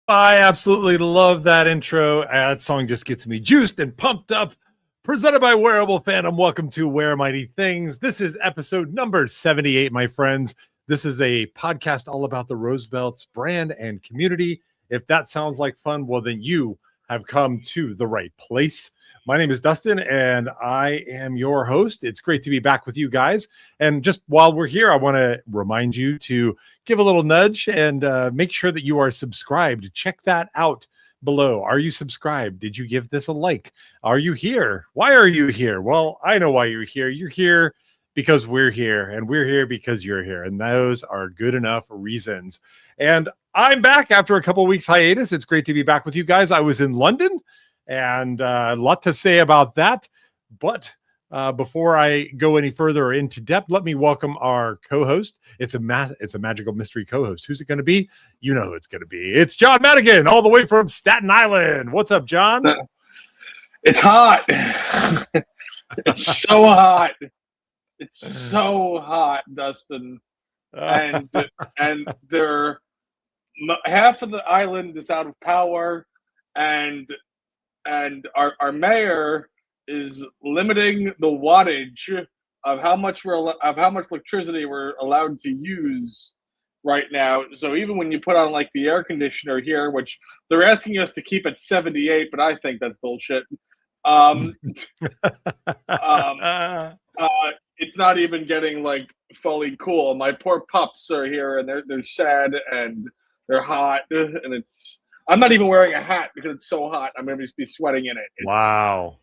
I absolutely love that intro. That song just gets me juiced and pumped up. Presented by Wearable Phantom. Welcome to Wear Mighty Things. This is episode number 78, my friends. This is a podcast all about the Roosevelt's brand and community. If that sounds like fun, well, then you have come to the right place. My name is Dustin, and I am your host. It's great to be back with you guys. And just while we're here, I want to remind you to give a little nudge and make sure that you are subscribed. Check that out below. Are you subscribed? Did you give this a like? Are you here? Why are you here? Well, I know why you're here. You're here because we're here, and we're here because you're here. And those are good enough reasons. And I'm back after a couple of weeks hiatus. It's great to be back with you guys. I was in London, and a lot to say about that. But before I go any further or into depth, let me welcome our co-host. It's a magical mystery co-host. Who's it going to be? You know who it's going to be. It's John Madigan, all the way from Staten Island. What's up, John? It's hot. It's so hot. It's so hot, Dustin. And half of the island is out of power, and our mayor is limiting the wattage of how much electricity we're allowed to use right now. So even when you put on like the air conditioner here, which they're asking us to keep at 78, but I think that's bullshit. It's not even getting like fully cool. My poor pups are here, and they're sad and they're hot, and I'm not even wearing a hat because it's so hot. I'm gonna be sweating in it. Wow.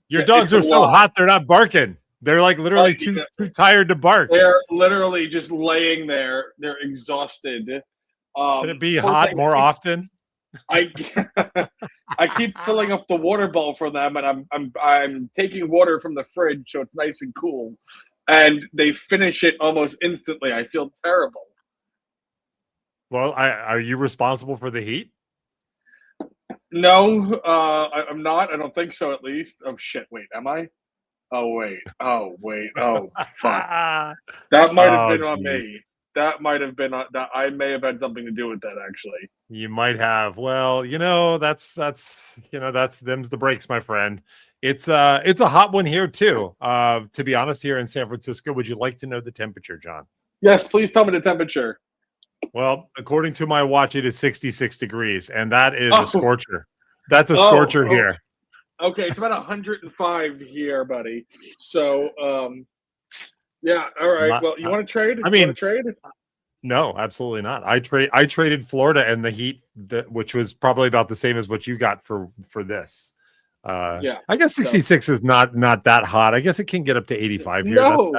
Your dogs are so hot, they're not barking. They're like literally too tired to bark. They're literally just laying there. They're exhausted. Should it be hot more often? I keep filling up the water bowl for them, and I'm taking water from the fridge so it's nice and cool. And they finish it almost instantly. I feel terrible. Well, are you responsible for the heat? No, I'm not. I don't think so, at least. Oh, shit. Wait, am I? Oh, wait. Oh, fuck. That might have been on me. That might have been that. I may have had something to do with that, actually. You might have. Well, that's them's the breaks, my friend. It's a hot one here, too. To be honest, here in San Francisco, would you like to know the temperature, John? Yes, please tell me the temperature. Well, according to my watch, it is 66 degrees, and that is a scorcher. That's a scorcher here. Okay, it's about 105 here, buddy. So, yeah, all right. Well, you want to trade? No, absolutely not. I traded Florida and the heat, which was probably about the same as what you got for this. I guess 66 is not that hot. I guess it can get up to 85 here. No,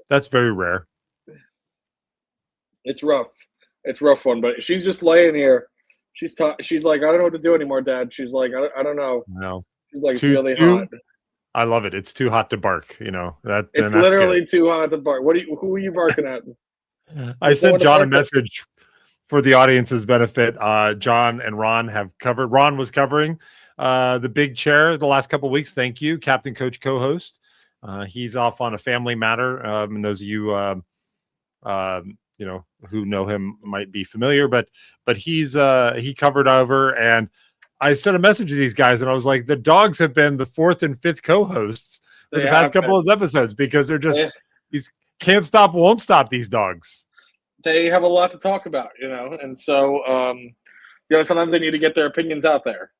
that's very rare. it's rough. It's a rough one, but she's just laying here. She's like, I don't know what to do anymore, Dad. She's like, I don't know. No, she's like, it's really hot. I love it. It's too hot to bark. You know that. It's literally too hot to bark. Who are you barking at? I sent John a message for the audience's benefit. John and Ron have covered. Ron was covering the big chair the last couple of weeks. Thank you, Captain Coach co-host. He's off on a family matter. And those of you, who know him might be familiar, but he covered over, and I sent a message to these guys, and I was like, the dogs have been the fourth and fifth co-hosts for the past couple of episodes because they're just these can't stop, won't stop. These dogs. They have a lot to talk about, and so sometimes they need to get their opinions out there.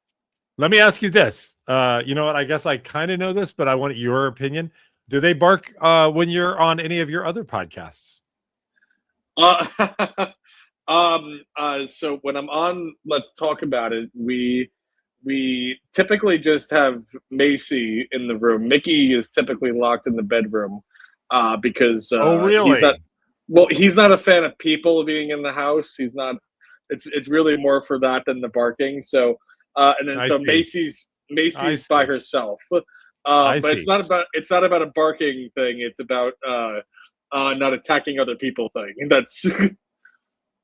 Let me ask you this. You know what? I guess I kind of know this, but I want your opinion. Do they bark when you're on any of your other podcasts? So when I'm on Let's Talk About It, we typically just have Macy in the room. Mickey is typically locked in the bedroom because really? He's not a fan of people being in the house. He's not. It's really more for that than the barking. So Macy's by herself. But it's not about a barking thing. It's about not attacking other people thing. That's.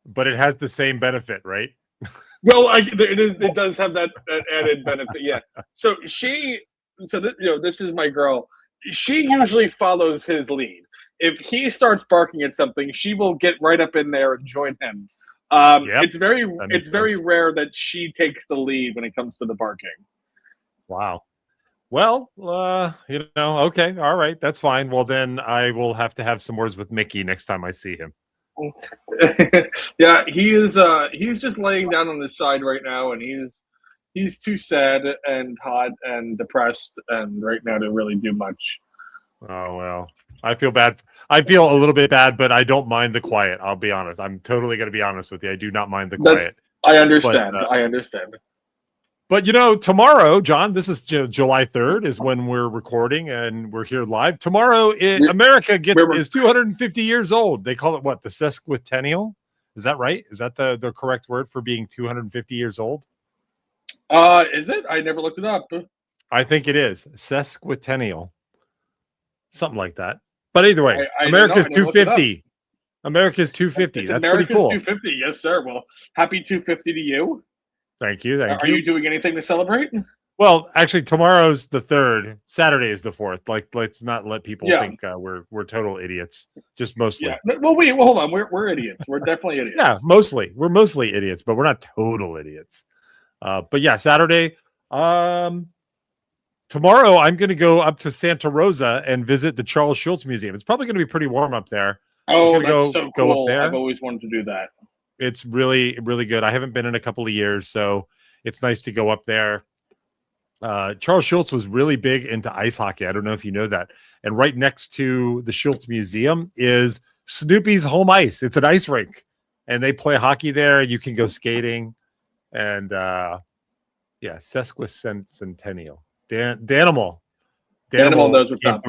But it has the same benefit, right? Well, it does have that added benefit, yeah. So this is my girl. She usually follows his lead. If he starts barking at something, she will get right up in there and join him. It's very rare that she takes the lead when it comes to the barking. Wow. Well, okay, all right, that's fine. Well, then I will have to have some words with Mickey next time I see him. Yeah, he's just laying down on his side right now, and he's too sad and hot and depressed and right now to really do much. Oh well, I feel bad. I feel a little bit bad, but I don't mind the quiet. I'll be honest. I'm totally going to be honest with you. I do not mind the quiet. I understand. I understand. But tomorrow, John, this is July 3rd is when we're recording and we're here live. Tomorrow, America is 250 years old. They call it what? The sesquicentennial? Is that right? Is that the correct word for being 250 years old? Is it? I never looked it up. I think it is. Sesquicentennial. Something like that. But either way, America's 250. America's 250. That's pretty cool. 250, yes, sir. Well, happy 250 to you. Thank you. Are you doing anything to celebrate? Well, actually, tomorrow's the 3rd. Saturday is the 4th. Like, let's not let people think we're total idiots. Just mostly. Yeah. Well, hold on. We're idiots. We're definitely idiots. Yeah, mostly. We're mostly idiots, but we're not total idiots. But yeah, Saturday. Tomorrow, I'm going to go up to Santa Rosa and visit the Charles Schulz Museum. It's probably going to be pretty warm up there. Oh, that's so cool. Up there. I've always wanted to do that. It's really, really good. I haven't been in a couple of years, so it's nice to go up there. Charles Schulz was really big into ice hockey. I don't know if you know that. And right next to the Schulz Museum is Snoopy's home ice. It's an ice rink, and they play hockey there. You can go skating, and sesquicentennial. Danimal knows what's up.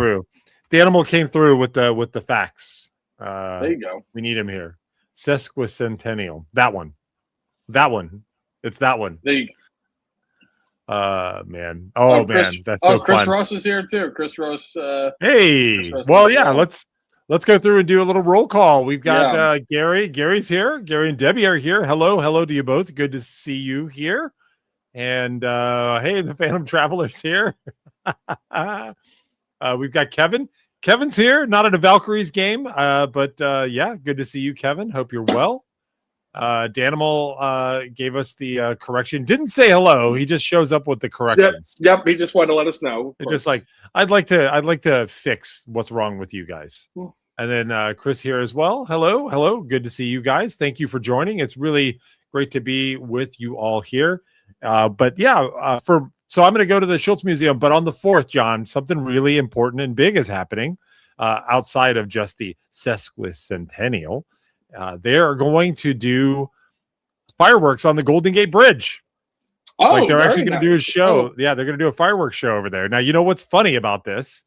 Danimal came through with the facts. There you go. We need him here. Sesquicentennial. That one. It's that one. There you go. Man. Oh, man. That's so Chris fun. Ross is here too. Chris Ross. Hey. Chris Ross well, yeah. Let's go through and do a little roll call. We've got Gary. Gary's here. Gary and Debbie are here. Hello to you both. Good to see you here. And hey, the Phantom Traveler's here. We've got Kevin. Kevin's here, not at a Valkyries game, but good to see you, Kevin. Hope you're well. Danimal gave us the correction. Didn't say hello. He just shows up with the corrections. Yep. He just wanted to let us know. Just like I'd like to fix what's wrong with you guys. And then Chris here as well. Hello. Good to see you guys. Thank you for joining. It's really great to be with you all here. So I'm going to go to the Schulz Museum, but on the 4th, John, something really important and big is happening outside of just the sesquicentennial. They are going to do fireworks on the Golden Gate Bridge. Like Oh, they're actually very going to do a nice. show. Oh, Yeah, they're going to do a fireworks show over there. Now, you know what's funny about this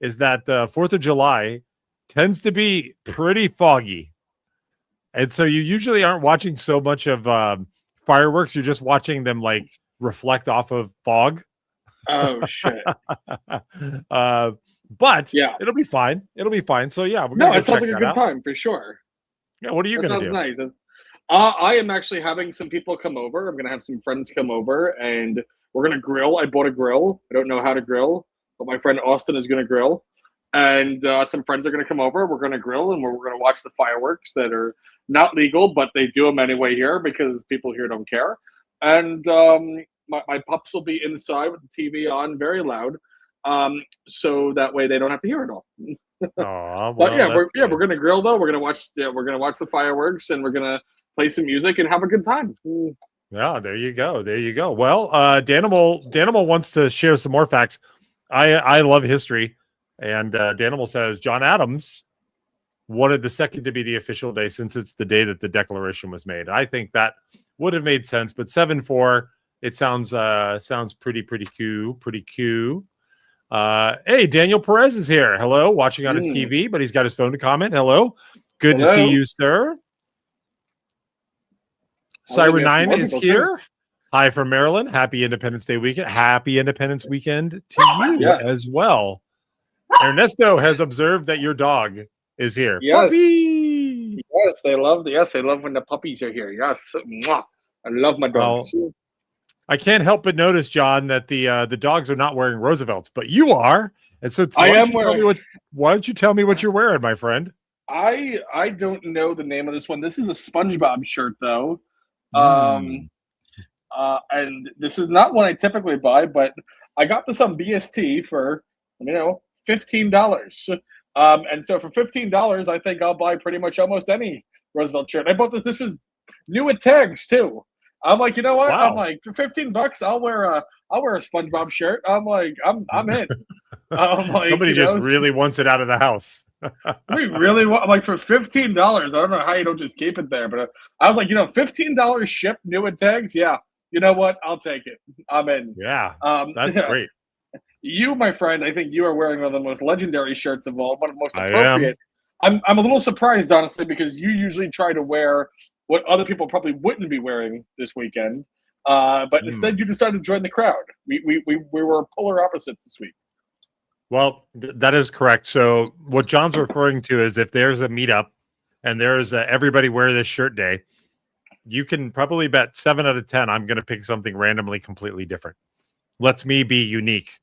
is that 4th of July tends to be pretty foggy. And so you usually aren't watching so much of fireworks. You're just watching them like reflect off of fog. oh shit. uh, but Yeah. it'll be fine. It'll be fine. So yeah, we're No, gonna go it sounds check like a that good out. time for sure. Yeah, what are you That gonna sounds do? nice. I am actually having some people come over. I'm gonna have some friends come over, and we're gonna grill. I bought a grill. I don't know how to grill, but my friend Austin is gonna grill, and some friends are gonna come over. We're gonna grill, and we're gonna watch the fireworks that are not legal, but they do them anyway here because people here don't care. And my pups will be inside with the TV on, very loud, so that way they don't have to hear it all. Oh, But well, that's we're good. gonna grill though. We're gonna watch the fireworks, and we're gonna play some music and have a good time. Yeah, there you go. There you go. Well, Danimal wants to share some more facts. I love history, and Danimal says John Adams wanted the second to be the official day since it's the day that the Declaration was made. I think that would have made sense, but 7-4, it sounds pretty cool, pretty cool. Hey, Daniel Perez is here. Hello, watching on his TV, but he's got his phone to comment. Hello, good to see Hello. you, sir. Well, we have some Cyber9 more is people, here. Hi from Maryland. Happy Independence Day weekend. Happy Independence weekend to you Yes. as well. Ernesto has observed that your dog is here. Yes. Puppy! Yes, they love when the puppies are here. Yes, mwah. I love my dogs. I can't help but notice, John, that the dogs are not wearing Roosevelts, but you are. And so I am why don't you tell me what you're wearing, my friend? I don't know the name of this one. This is a SpongeBob shirt though. Mm. And this is not one I typically buy, but I got this on BST for $15. And so for $15, I think I'll buy pretty much almost any Roosevelt shirt. I bought this. This was new at tags too. I'm like, you know what? Wow. I'm like, for $15, I'll wear a SpongeBob shirt. I'm like, I'm in. I'm like, Somebody just really wants it out of the house. we really want, like, for $15. I don't know how you don't just keep it there, but I was like, $15 shipped new at tags. Yeah, you know what? I'll take it. I'm in. Yeah, that's great. You, my friend, I think you are wearing one of the most legendary shirts of all, one of the most I appropriate. am. I'm a little surprised, honestly, because you usually try to wear what other people probably wouldn't be wearing this weekend. But instead, you decided to join the crowd. We were polar opposites this week. Well, that is correct. So what John's referring to is if there's a meetup and there's a everybody wear this shirt day, you can probably bet 7 out of 10 I'm going to pick something randomly completely different. Lets me be unique.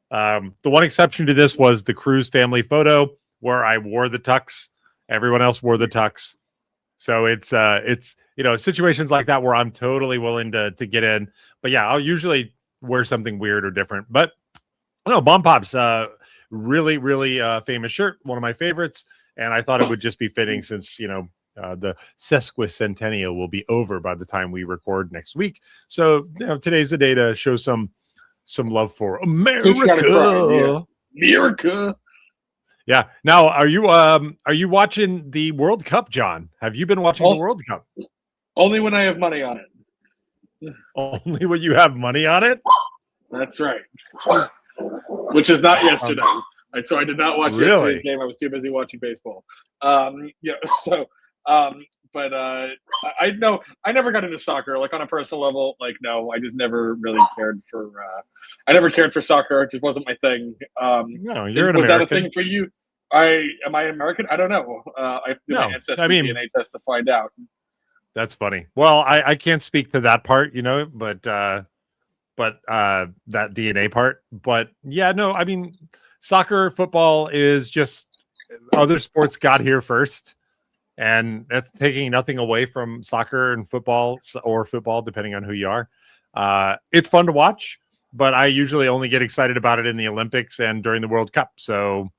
The one exception to this was the Cruz family photo where I wore the tux. Everyone else wore the tux. So it's situations like that where I'm totally willing to get in. But yeah, I'll usually wear something weird or different. But no, Bomb Pop's really famous shirt, one of my favorites, and I thought it would just be fitting since the sesquicentennial will be over by the time we record next week. So today's the day to show some love for America. America. Yeah. Now, are you watching the World Cup, John? Have you been watching the World Cup? Only when I have money on it. Only when you have money on it? That's right. Which is not yesterday. So I did not watch yesterday's game. I was too busy watching baseball. But I know I never got into soccer, like on a personal level. Like, no, I just never really cared for. I never cared for soccer. It just wasn't my thing. No, you're an was American. That a thing for you? Am I American? I don't know. I have to do my ancestry DNA test to find out. That's funny. Well, I can't speak to that part, but that DNA part. But yeah, no, I mean, soccer, football is just other sports got here first. And that's taking nothing away from soccer and football, depending on who you are. It's fun to watch, but I usually only get excited about it in the Olympics and during the World Cup. So,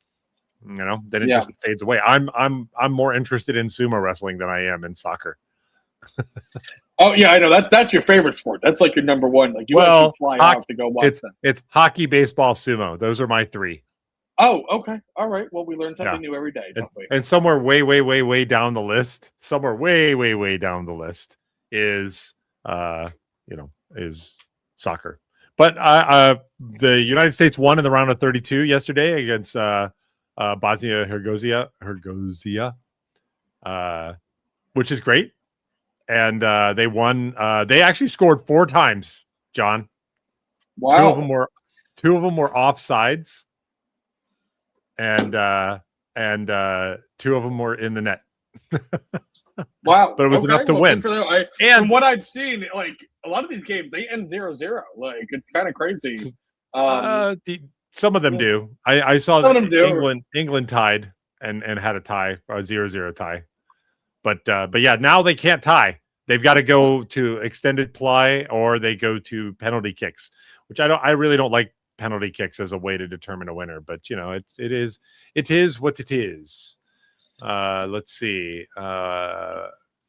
then it just fades away. I'm more interested in sumo wrestling than I am in soccer. Oh yeah, I know that's your favorite sport. That's like your number one. Like you have to fly out to go watch them. It's hockey, baseball, sumo. Those are my 3. Oh, okay. All right. Well, we learn something new every day, don't we? And somewhere way down the list, is soccer. But the United States won in the round of 32 yesterday against Bosnia Herzegovina, which is great. And they won. They actually scored 4 times, John. Wow. Two of them were offsides, and 2 of them were in the net. Wow. But it was enough to win. And from what I've seen, like a lot of these games, they end 0-0. Like it's kind of crazy. Some of them do. I saw some of them that England tied and had a tie, a 0-0 tie. But yeah, now they can't tie. They've got to go to extended play or they go to penalty kicks, which I really don't like penalty kicks as a way to determine a winner. But you know, it is what it is. Let's see.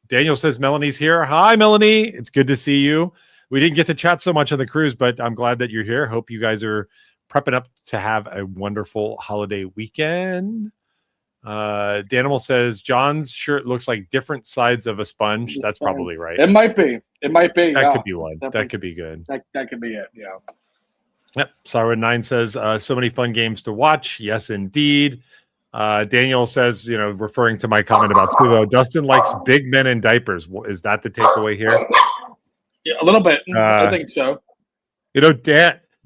Daniel says Melanie's here. Hi, Melanie. It's good to see you. We didn't get to chat so much on the cruise, but I'm glad that you're here. Hope you guys are prepping up to have a wonderful holiday weekend. Danimal says John's shirt looks like different sides of a sponge. That's probably right. It might be. That could be one. That could be good. That could be it. Yeah. Yep. Sarah9 says so many fun games to watch. Yes, indeed. Daniel says, referring to my comment about Sulo, Dustin likes big men in diapers. Is that the takeaway here? Yeah, a little bit. I think so.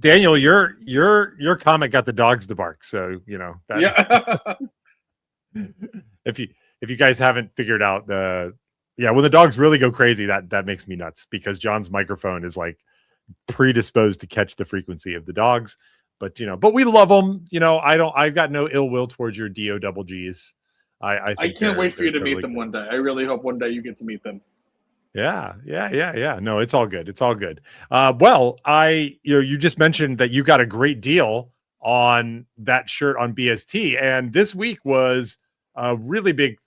Daniel, your comment got the dogs to bark. So that. Yeah. if you guys haven't figured out when the dogs really go crazy, that makes me nuts because John's microphone is like predisposed to catch the frequency of the dogs. But we love them. I've got no ill will towards your DO double Gs. I can't wait for you to meet them one day. I really hope one day you get to meet them. Yeah. No, it's all good. It's all good. Well, you just mentioned that you got a great deal on that shirt on BST, and this week was a really big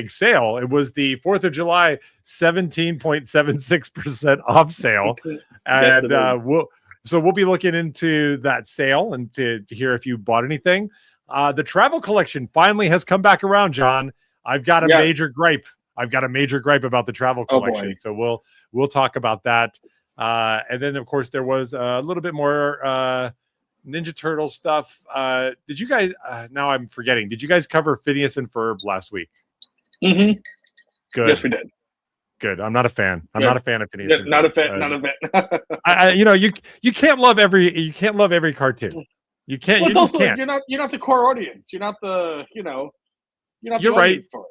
sale. It was the 4th of July 17.76% off sale, and we'll be looking into that sale and to hear if you bought anything. The travel collection finally has come back around, John. I've got a major gripe. About the travel collection. So we'll talk about that. And then of course there was a little bit more Ninja Turtle stuff. Did you guys now I'm forgetting. Did you guys cover Phineas and Ferb last week? Mm-hmm. Good. Yes, we did. Good. I'm not a fan. I'm not a fan of Phineas. Yeah, not a fan. Not a fan. You can't love every cartoon. You can't. Well, you also can't. You're not the core audience. You're not the you're not the You're audience right. for it.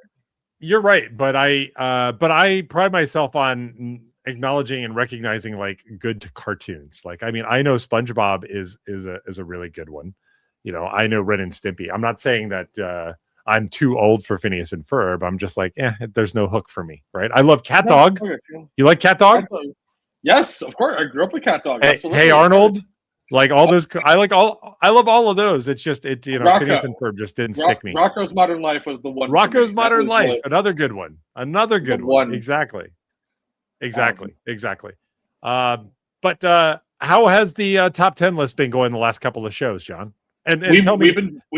You're right, but I pride myself on acknowledging and recognizing like good cartoons. Like, I mean, I know SpongeBob is a really good one. I know Ren and Stimpy. I'm not saying that I'm too old for Phineas and Ferb. I'm just like, there's no hook for me, right? I love Cat Dog. You like Cat Dog? Yes, of course. I grew up with Cat Dog. Hey Arnold. Like all those, I love all of those. It's just Phineas and Ferb just didn't stick me. Rocko's Modern Life was the one. Rocko's Modern Life, another good one. Exactly. But how has the top 10 list been going the last couple of shows, John? And tell me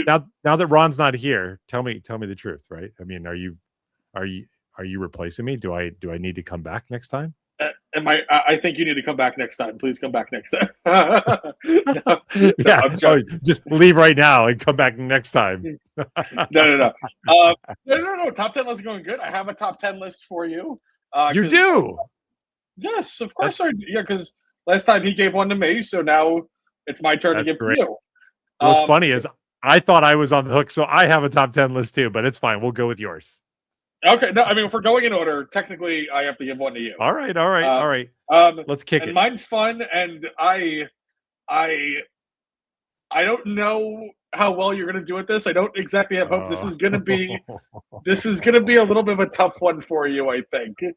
now that Ron's not here, tell me the truth, right? I mean, are you replacing me? Do I need to come back next time? I think you need to come back next time. Please come back next time. Just leave right now and come back next time. No. No. Top 10 list is going good. I have a top 10 list for you. You do? Yes, of course. Because last time he gave one to me, so now it's my turn to give to you. What's funny is I thought I was on the hook, so I have a top 10 list too, but it's fine. We'll go with yours. Okay, no, I mean, if we're going in order, technically, I have to give one to you. All right. Let's kick it. Mine's fun, and I don't know how well you're going to do at this. I don't exactly have hope. This is going to be a little bit of a tough one for you, I think. Here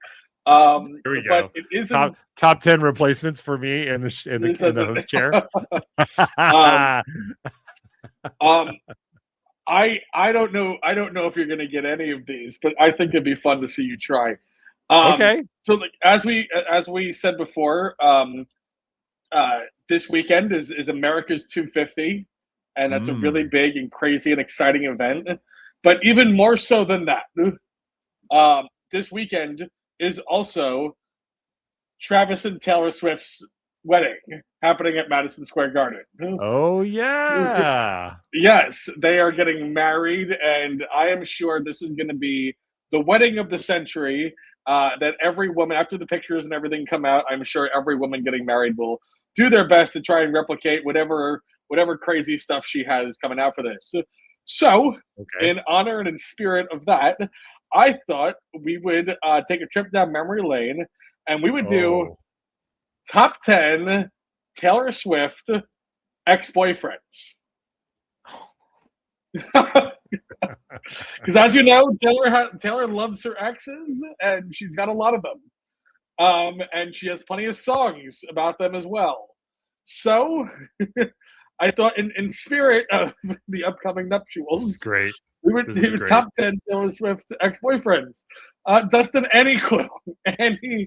we go. But it is top 10 replacements for me in the host chair. I don't know if you're going to get any of these, but I think it'd be fun to see you try. Okay. So, like, as we said before, this weekend is America's 250, and that's a really big and crazy and exciting event. But even more so than that, this weekend is also Travis and Taylor Swift's wedding happening at Madison Square Garden. Oh yeah. Yes, they are getting married, and I am sure this is going to be the wedding of the century. That every woman, after the pictures and everything come out, I'm sure every woman getting married will do their best to try and replicate whatever crazy stuff she has coming out for this. So, Okay. in honor and in spirit of that, I thought we would take a trip down memory lane, and we would do Oh. top 10 Taylor Swift ex-boyfriends. Because as you know, Taylor loves her exes, and she's got a lot of them. And she has plenty of songs about them as well. So I thought, in spirit of the upcoming nuptials, Great. we would do top 10 Taylor Swift ex-boyfriends. Dustin, any clue? Can you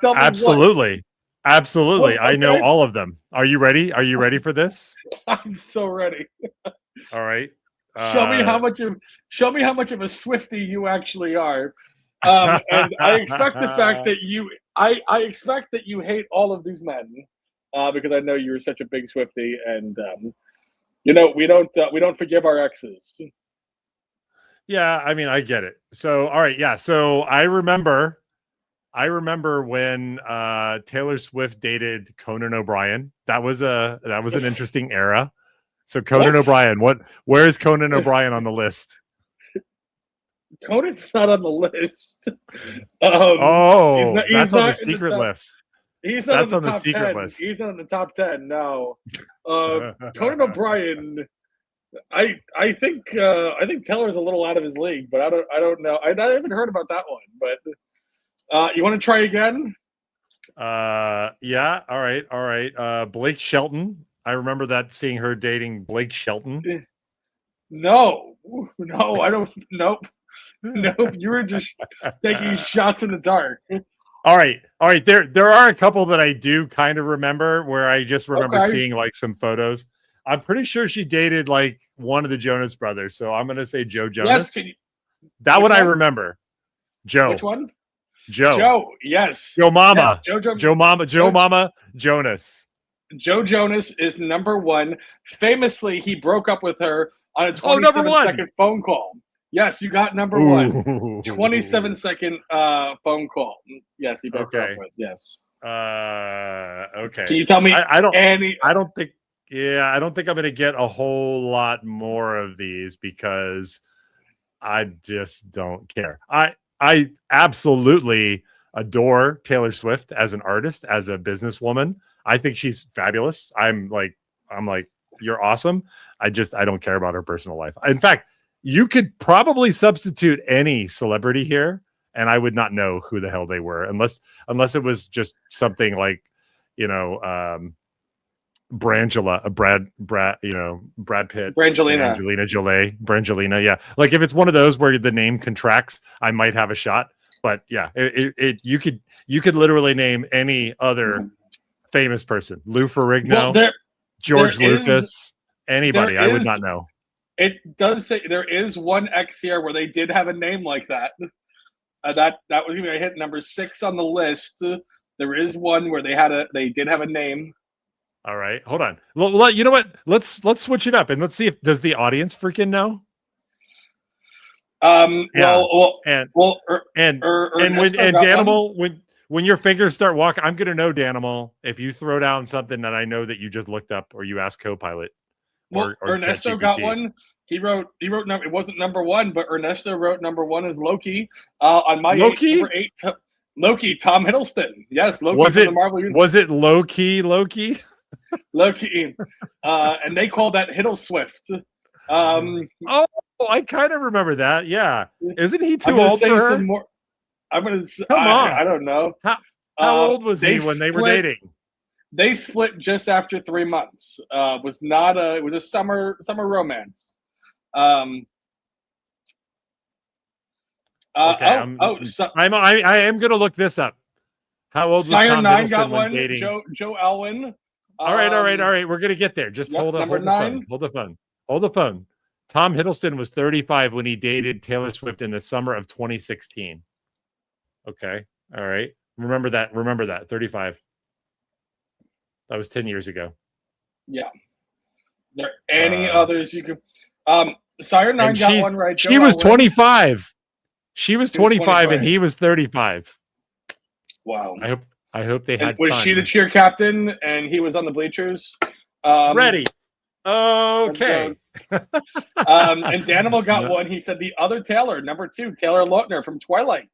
tell me Absolutely. Absolutely. Well, I know okay. all of them. Are you ready? Are you ready for this? I'm so ready. All right. Show me how much of a Swiftie you actually are. And I expect the fact that I expect that you hate all of these men, because I know you're such a big Swiftie, and we don't forgive our exes. Yeah, I mean, I get it. So, all right, yeah. So I remember when Taylor Swift dated Conan O'Brien. That was an interesting era. So Conan O'Brien, where is Conan O'Brien on the list? Conan's not on the list. That's on the secret list. He's not on the top secret 10. list. He's not in the top 10. No. Conan O'Brien. I think Taylor's a little out of his league, but I don't know. I haven't heard about that one. But you want to try again? Yeah. All right. Blake Shelton. I remember seeing her dating Blake Shelton. No, I don't. Nope. You were just taking shots in the dark. All right. There are a couple that I do kind of remember where I just remember seeing like some photos. I'm pretty sure she dated like one of the Jonas brothers, so I'm gonna say Joe Jonas. Yes, that one I remember. Joe. Which one? Joe. Yes. Joe Mama. Yes, Joe Mama Jonas. Joe Jonas is number one. Famously, he broke up with her on a 27-second phone call. Yes, you got number one. 27-second phone call. Yes, he broke up with. Yes. Okay. Can you tell me? I don't think I'm going to get a whole lot more of these because I just don't care. I absolutely adore Taylor Swift as an artist, as a businesswoman. I think she's fabulous. I'm like, you're awesome. I don't care about her personal life. In fact, you could probably substitute any celebrity here, and I would not know who the hell they were unless it was just something like, Brad Pitt, Angelina Jolie, Brangelina. Yeah. Like if it's one of those where the name contracts, I might have a shot. But yeah, you could literally name any other famous person. Lou Ferrigno, George Lucas, anybody. I would not know. It does say there is one X here where they did have a name like that. That was going to hit number 6 on the list. There is one where they did have a name. All right, hold on. Well, you know what? Let's switch it up and let's see does the audience freaking know? When your fingers start walking, I'm gonna know, Danimal, if you throw down something that I know that you just looked up or you asked Copilot. Or Ernesto got one. He wrote. It wasn't number 1, but Ernesto wrote number 1 is Loki. On my number 8, Loki. Tom Hiddleston. Yes, Loki from the Marvel Universe. Was it Loki? Loki. And they call that Hiddle Swift. I kind of remember that. Yeah, isn't he too old for her? I'm gonna say, come on. I don't know. How old was he when they were dating? They split just after 3 months. It was a summer romance. Okay. I am gonna look this up. How old was Tom Hiddleston when dating? Joe Alwyn. All right. We're gonna get there. Just hold on. Hold the phone. Tom Hiddleston was 35 when he dated Taylor Swift in the summer of 2016. Okay. All right. Remember that. 35. That was 10 years ago. Yeah. There any others you could? Sire 9 And got one right. she was 25. She was 25 and he was 35. Wow. I hope they had was fun. she the cheer captain and he was on the bleachers? Ready. Okay. And Danimal got one. He said the other Taylor, number 2, Taylor Lautner from Twilight.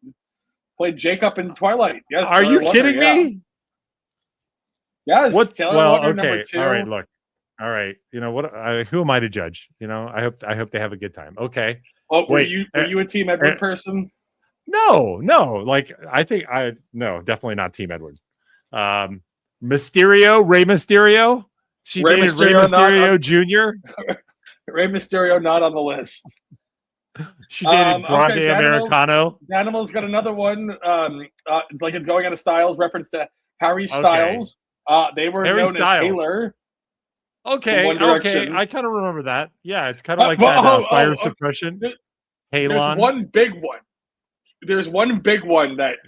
Played Jacob in Twilight. Yes. Are you kidding me? Yes. What? Taylor Lautner, number 2. All right, look. All right. You know what? Who am I to judge? You know, I hope they have a good time. Okay. Oh, were you a Team Edward person? No. Like no, definitely not Team Edward. Mysterio, Rey Mysterio. She dated Rey Mysterio Jr. Rey Mysterio not on the list. She dated Grande Americano. Danimal's got another one. It's like it's going out of Styles, reference to Harry Styles. They were Harry known Styles. as Taylor. Okay. I kind of remember that. Yeah, it's kind of like that fire suppression. There's one big one. There's one big one that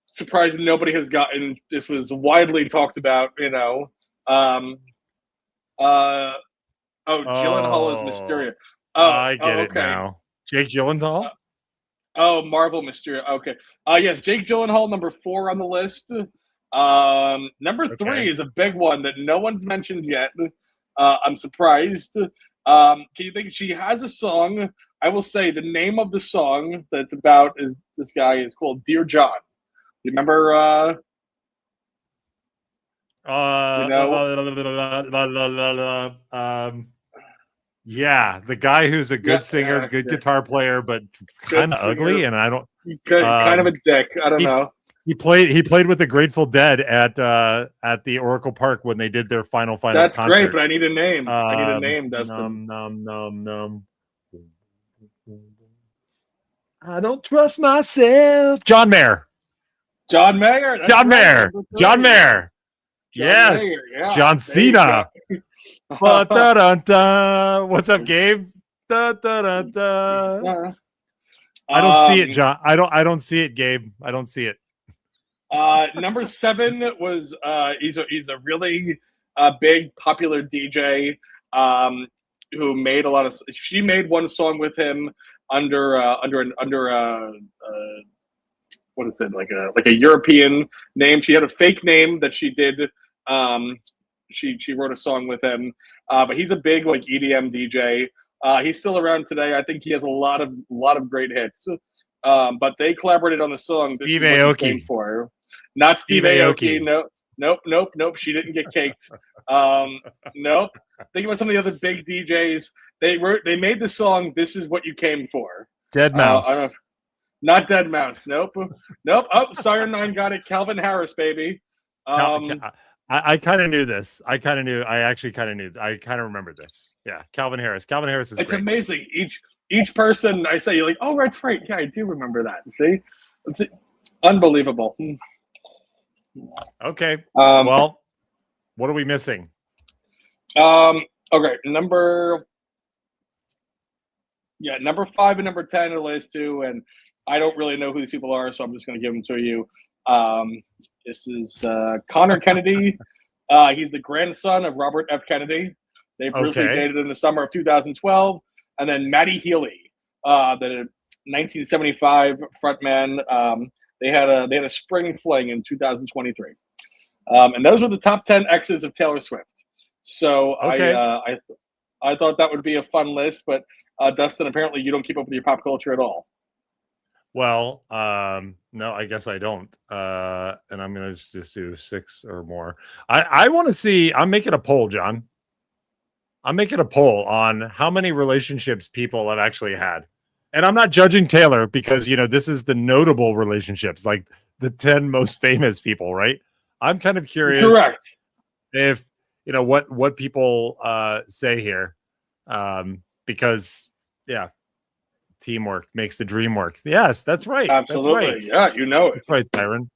surprised nobody has gotten. This was widely talked about. You know. Gyllenhaal is Mysterio. I get it now. Jake Gyllenhaal? Marvel Mysterio. Okay. Yes, Jake Gyllenhaal, number 4 on the list. Number 3 is a big one that no one's mentioned yet. I'm surprised. Can you think she has a song? I will say the name of the song that's about is this guy is called Dear John. You remember? Yeah, the guy who's a good singer, good guitar player, but kind of ugly, and I don't kind of a dick. I don't know. He played with the Grateful Dead at the Oracle Park when they did their final That's concert. Great, but I need a name. I need a name, Dustin. I don't trust myself. John Mayer. John Mayer. John Mayer. Yes. Mayer, yeah. John Cena. What's up, Gabe? I don't see it, John. I don't see it, Gabe. I don't see it. Number 7 was he's a really big popular DJ who made a lot of. She made one song with him under what is it, like a European name. She had a fake name that she did. She wrote a song with him, but he's a big like EDM DJ. He's still around today. I think he has a lot of great hits. But they collaborated on the song. This Steve is what Aoki. you came for. Not Steve Aoki. Nope. She didn't get caked. Nope. Think about some of the other big DJs. They made the song. This is what you came for. Dead Mouse. Not Dead Mouse. Nope. Oh, Siren 9 got it. Calvin Harris, baby. I kind of knew this. I actually kind of knew. I kind of remember this. Yeah, Calvin Harris. Calvin Harris is It's great. amazing. Each person I say, you're like, oh, that's right. Yeah, I do remember that. See? It's unbelievable. Okay. Well, what are we missing? Okay, number 5 and number 10 are the last two, and I don't really know who these people are, so I'm just going to give them to you. This is Connor Kennedy. He's the grandson of Robert F. Kennedy. They briefly dated in the summer of 2012. And then Matty Healy, the 1975 frontman. They had a spring fling in 2023. And those were the top 10 exes of Taylor Swift. So I thought that would be a fun list, but Dustin, apparently you don't keep up with your pop culture at all. Well, no, I guess I don't. And I'm going to just do 6 or more. I want to see, I'm making a poll, John. I'm making a poll on how many relationships people have actually had. And I'm not judging Taylor because, this is the notable relationships, like the 10 most famous people, right? I'm kind of curious. Correct. If, what people say here. Because, yeah. Teamwork makes the dream work. Yes, that's right. Absolutely. That's right. Yeah, it. That's right, Siren.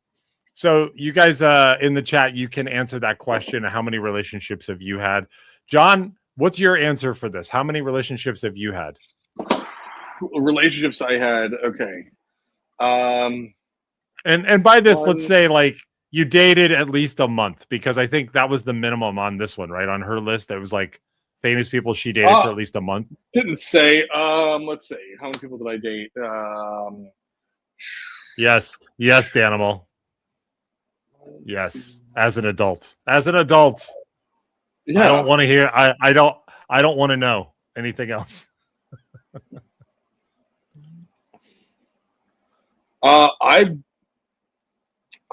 So you guys in the chat, you can answer that question. How many relationships have you had? John, what's your answer for this? How many relationships have you had? Relationships I had. Okay. And by this, let's say like you dated at least a month, because I think that was the minimum on this one, right? On her list, it was like famous people she dated for at least a month. Didn't say. Let's see. How many people did I date? Yes, Danimal. Yes, as an adult. As an adult. Yeah. I don't want to hear. I don't want to know anything else.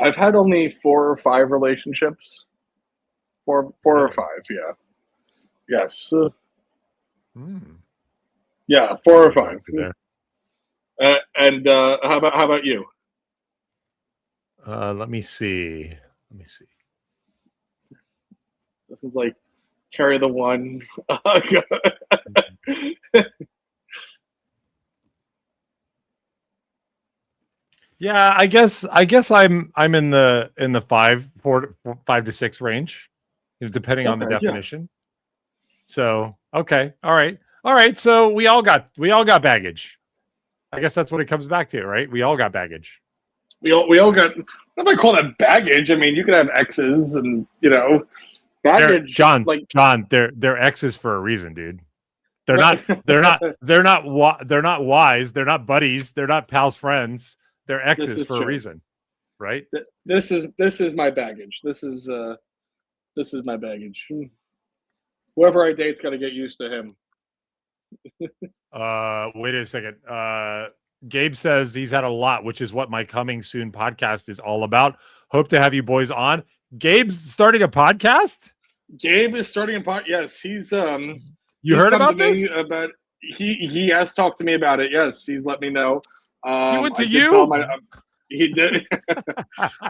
I've had only 4 or 5 relationships. Four or 5. Yeah. Yes. Yeah, 4 or 5. And how about you? Let me see. This is like carry the one. Yeah, I guess I'm in the 5 to 6 range, depending on the definition. Yeah. So okay, all right. So we all got baggage. I guess that's what it comes back to, right? We all got baggage. We all got. I'm not call that baggage. I mean, you could have exes, and baggage. John, they're exes for a reason, dude. They're not wise. They're not buddies. They're not pals, friends. They're exes for a reason, right? This is my baggage. This is my baggage. Whoever I date's got to get used to him. Wait a second. Gabe says he's had a lot, which is what my coming soon podcast is all about. Hope to have you boys on. Gabe's starting a podcast? Gabe is starting a podcast. Yes, he's You heard about this? He has talked to me about it. Yes, he's let me know. He went to you? He did.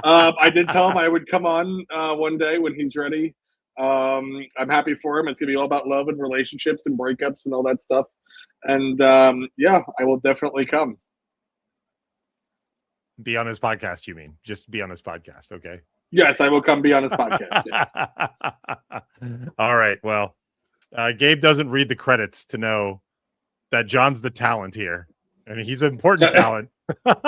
I did tell him I would come on one day when he's ready. I'm happy for him. It's gonna be all about love and relationships and breakups and all that stuff. And yeah, I will definitely come. Be on his podcast, you mean? Just be on his podcast, okay? Yes, I will come be on his podcast. Yes. All right. Well, Gabe doesn't read the credits to know that John's the talent here. I mean, he's an important talent. But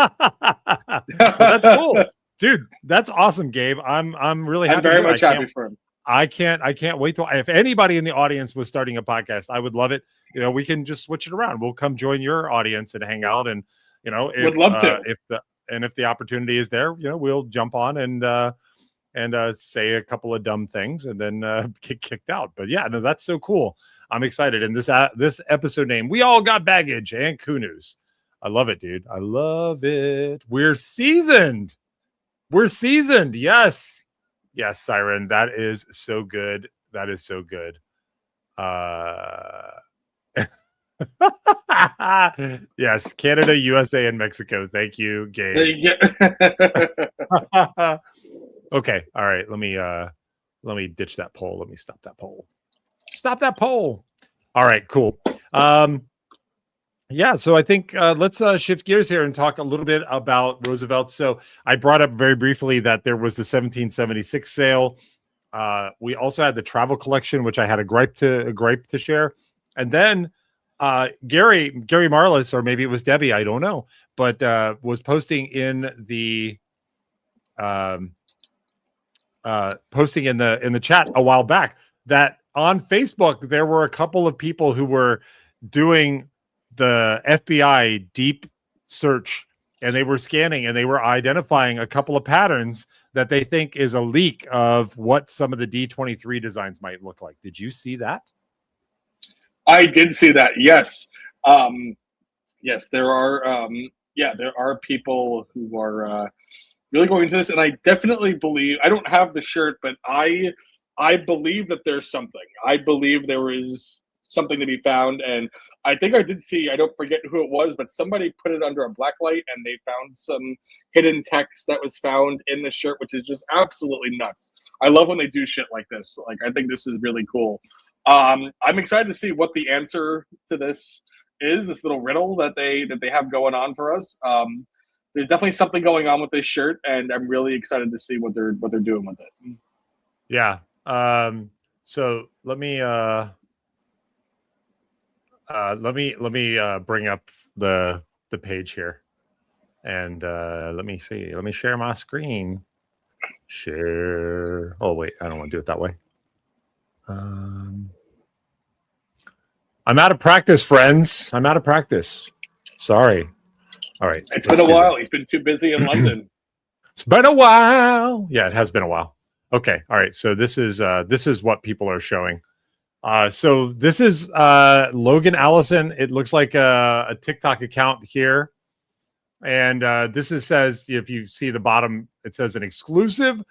that's cool, dude. That's awesome, Gabe. I'm really happy. I'm very much happy for him. I can't wait to. If anybody in the audience was starting a podcast, I would love it. We can just switch it around. We'll come join your audience and hang out, and would love to. If the opportunity is there, we'll jump on and say a couple of dumb things and then get kicked out. But yeah, no, that's so cool. I'm excited. And this episode name, We All Got Baggage and Kunus. I love it, dude. I love it. We're seasoned. Yes. Yes, Siren. That is so good. Yes, Canada, USA, and Mexico. Thank you, Gabe. Okay. All right. Let me ditch that poll. Let me stop that poll. All right, cool. Yeah, so I think let's shift gears here and talk a little bit about Roosevelt. So I brought up very briefly that there was the 1776 sale. We also had the travel collection, which I had a gripe to share. And then Gary Marlis, or maybe it was Debbie, I don't know, but was posting in the chat a while back that on Facebook there were a couple of people who were doing the FBI deep search, and they were scanning and they were identifying a couple of patterns that they think is a leak of what some of the D23 designs might look like. Did you see that? I did see that. Yes. Yes, there are people who are really going into this, and I definitely believe, I don't have the shirt, but I believe that there's something. I believe there is something to be found, and I think I did see, I don't forget who it was, but somebody put it under a black light and they found some hidden text that was found in the shirt, which is just absolutely nuts. I love when they do shit like this. Like, I think this is really cool. I'm excited to see what the answer to this is, this little riddle that they have going on for us. There's definitely something going on with this shirt, and I'm really excited to see what they're doing with it. Yeah. So let me bring up the page here, and let me see. Let me share my screen. Share. Oh wait, I don't want to do it that way. I'm out of practice, friends. I'm out of practice. Sorry. All right. It's been a while. He's been too busy in London. It's been a while. Yeah, it has been a while. Okay. All right. So this is what people are showing. So this is Logan Allison. It looks like a TikTok account here. And this says, if you see the bottom, it says an exclusive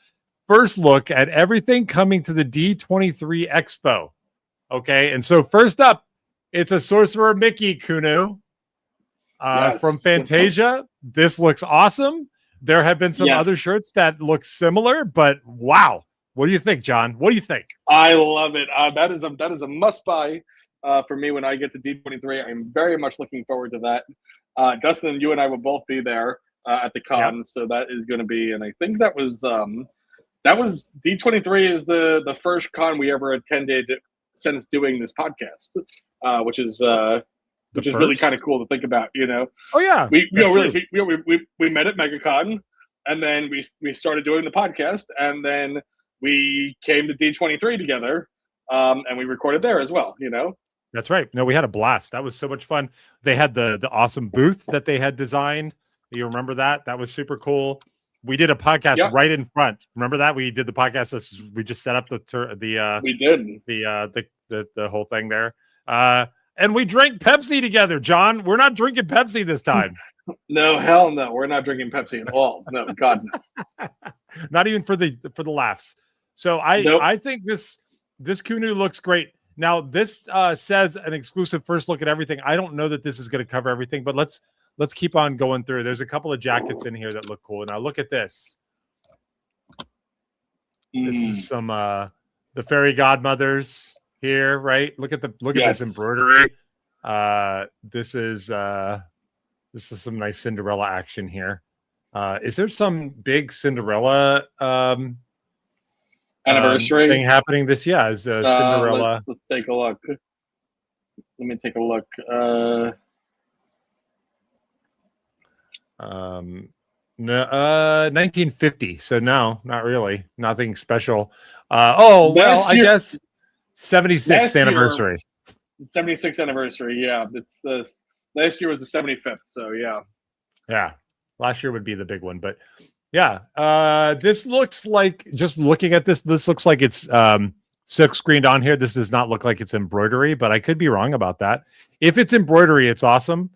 first look at everything coming to the D23 Expo. Okay. And so first up, it's a Sorcerer Mickey Kunu Yes. from Fantasia. This looks awesome. There have been some other shirts that look similar, but wow. What do you think, John? What do you think? I love it. That is a must buy for me when I get to D23. I'm very much looking forward to that. Dustin, you and I will both be there at the con, so that is going to be. And I think that was D23 is the first con we ever attended since doing this podcast, which is really kind of cool to think about. Oh yeah, we met at MegaCon, and then we started doing the podcast, and then we came to D23 together, and we recorded there as well. That's right. No, we had a blast. That was so much fun. They had the awesome booth that they had designed. You remember that? That was super cool. We did a podcast right in front. Remember that? We did the podcast. We just set up the whole thing there. And we drank Pepsi together, John. We're not drinking Pepsi this time. No, hell no. We're not drinking Pepsi at all. No, God no. Not even for the laughs. So I think this Kunu looks great. Now this says an exclusive first look at everything. I don't know that this is going to cover everything, but let's keep on going through. There's a couple of jackets in here that look cool. Now look at this. This is some the fairy godmothers here, right? Look at this embroidery. This is some nice Cinderella action here. Is there some big Cinderella anniversary thing happening this year? Is Cinderella? Let's take a look. Let me take a look. No, 1950. So no, not really. Nothing special. I guess 76th anniversary. 76th anniversary. Yeah, it's this. Last year was the 75th. So yeah. Yeah, last year would be the big one, but yeah. This looks like, just looking at this looks like it's silk screened on here. This does not look like it's embroidery, but I could be wrong about that. If it's embroidery, it's awesome.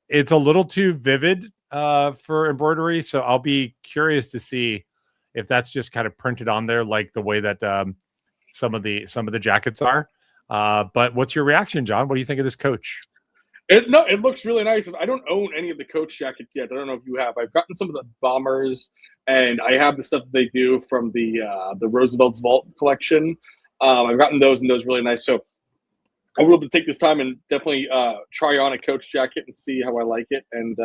It's a little too vivid for embroidery, so I'll be curious to see if that's just kind of printed on there, like the way that some of the jackets are. But what's your reaction, John? What do you think of this Coach? It looks really nice. I don't own any of the Coach jackets yet. I don't know if you have. I've gotten some of the Bombers, and I have the stuff that they do from the Roosevelt's Vault collection. I've gotten those, and those are really nice. So I will take this time and definitely try on a Coach jacket and see how I like it. And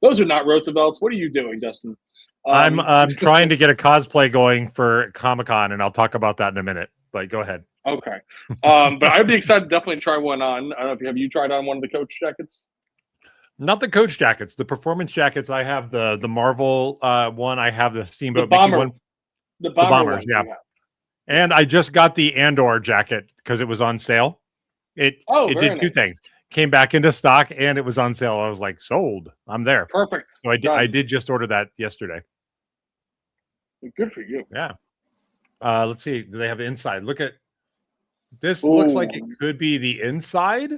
those are not Roosevelt's. What are you doing, Dustin? I'm trying to get a cosplay going for Comic-Con, and I'll talk about that in a minute. But go ahead. Okay. But I'd be excited to definitely try one on. I don't know if you tried on one of the Coach jackets? Not the Coach jackets, the performance jackets. I have the Marvel one. I have the Steamboat Mickey one. The Bombers, yeah. And I just got the Andor jacket because it was on sale. It did two things. Came back into stock and it was on sale. I was like, sold. I'm there. Perfect. So I did just order that yesterday. Good for you. Yeah. Let's see. Do they have inside? Look at this. Looks like it could be the inside.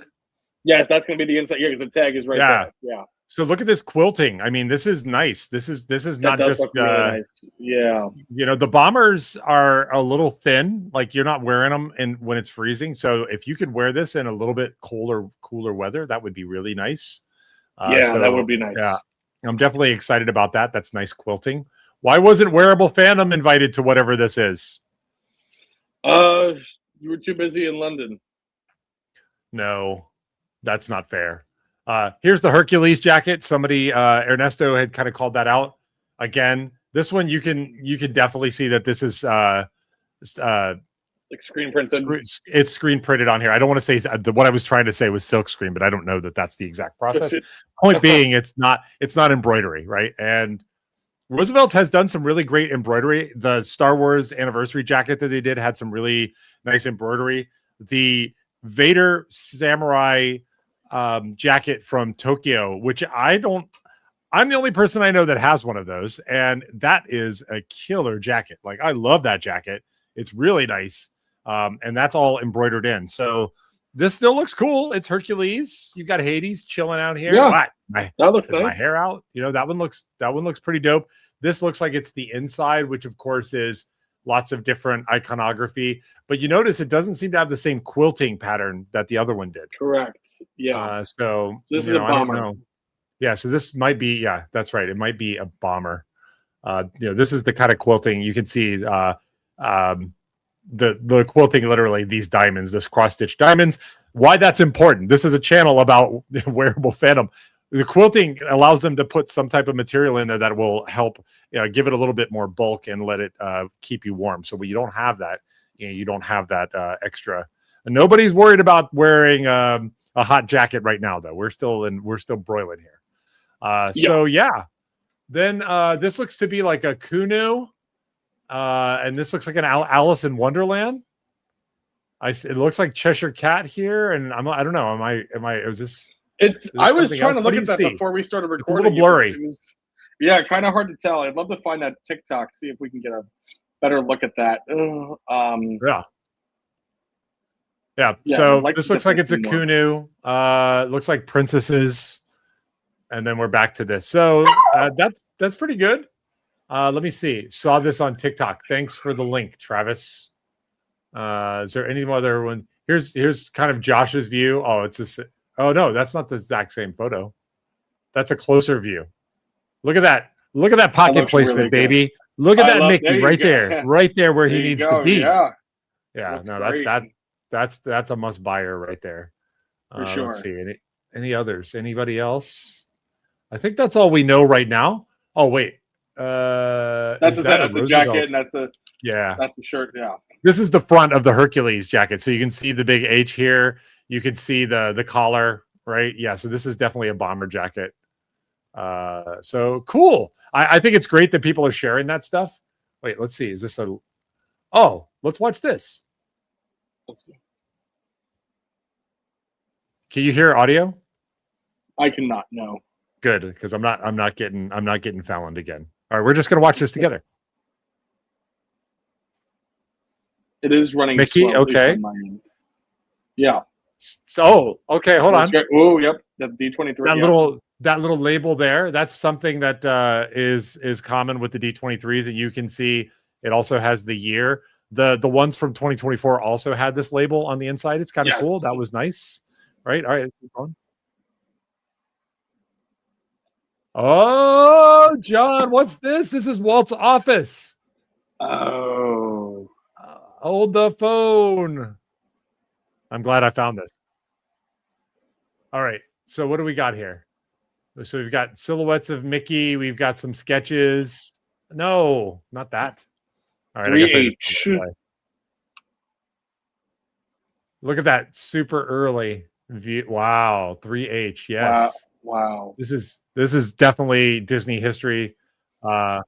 Yes, that's going to be the inside. Yeah, because the tag is right there. Yeah. So look at this quilting. I mean, this is nice. This is not just really nice. Yeah. The Bombers are a little thin. Like you're not wearing them when it's freezing. So if you could wear this in a little bit cooler weather, that would be really nice. That would be nice. Yeah, I'm definitely excited about that. That's nice quilting. Why wasn't Wearable Phantom invited to whatever this is? You were too busy in London. No, that's not fair. Here's the Hercules jacket. Somebody, Ernesto had kind of called that out. Again, this one you can definitely see that this is like screen printed. It's screen printed on here. I don't want to say what I was trying to say was silk screen, but I don't know that that's the exact process. Point being, it's not embroidery, right? And Roosevelt has done some really great embroidery. The Star Wars anniversary jacket that they did had some really nice embroidery. The Vader samurai jacket from Tokyo, which I'm the only person I know that has one of those, and that is a killer jacket. Like, I love that jacket. It's really nice, and that's all embroidered in. So this still looks cool. It's Hercules. You've got Hades chilling out here. Yeah, What? that looks Is my nice. hair out? That one looks pretty dope. This looks like it's the inside, which of course is lots of different iconography. But you notice it doesn't seem to have the same quilting pattern that the other one did. Correct. Yeah. So This is a I don't bomber. know. Yeah, so this might be, yeah, that's right. It might be a bomber. This is the kind of quilting you can see. The quilting, literally these diamonds, this cross stitch diamonds. Why that's important? This is a channel about wearable Phantom. The quilting allows them to put some type of material in there that will help give it a little bit more bulk and let it keep you warm. So when you don't have that, you don't have that extra. And nobody's worried about wearing a hot jacket right now, though. We're still broiling here. So yeah. Then this looks to be like a Kunu. And this looks like an Alice in Wonderland. It looks like Cheshire Cat here, and I don't know. Is this? I was trying to look at that before we started recording. It's a little blurry. Yeah, kind of hard to tell. I'd love to find that TikTok, see if we can get a better look at that. Yeah. So this looks like it's a Kunu. Looks like princesses, and then we're back to this. So that's pretty good. Let me see. Saw this on TikTok. Thanks for the link, Travis. Is there any other one? Here's kind of Josh's view. Oh no, that's not the exact same photo. That's a closer view. Look at that. Look at that pocket placement, really baby. Look at that Mickey right there, right there where he needs to be. Yeah. That's a must buyer right there. For sure. Let's see. Any others? Anybody else? I think that's all we know right now. Oh wait. That's the jacket, and that's the shirt. Yeah, this is the front of the Hercules jacket, so you can see the big H here. You can see the collar, right? Yeah, so this is definitely a bomber jacket. So cool. I think it's great that people are sharing that stuff. Wait, let's see. Is this a? Oh, let's watch this. Let's see. Can you hear audio? I cannot. No. Good, because I'm not getting Falloned again. All right, we're just gonna watch this together. It is running Mickey, slow, okay. Yeah. So okay, hold on. Oh, yep. The D23. That little label there. That's something that is common with the D23s, and you can see it also has the year. The ones from 2024 also had this label on the inside. It's kind of cool. That was nice, right? All right, keep going. Oh, John, what's this? This is Walt's office. Oh. Hold the phone. I'm glad I found this. All right. So what do we got here? So we've got silhouettes of Mickey. We've got some sketches. No, not that. All right. 3H. Look at that super early view. Wow. 3H. Yes. Wow. This is definitely Disney history. That's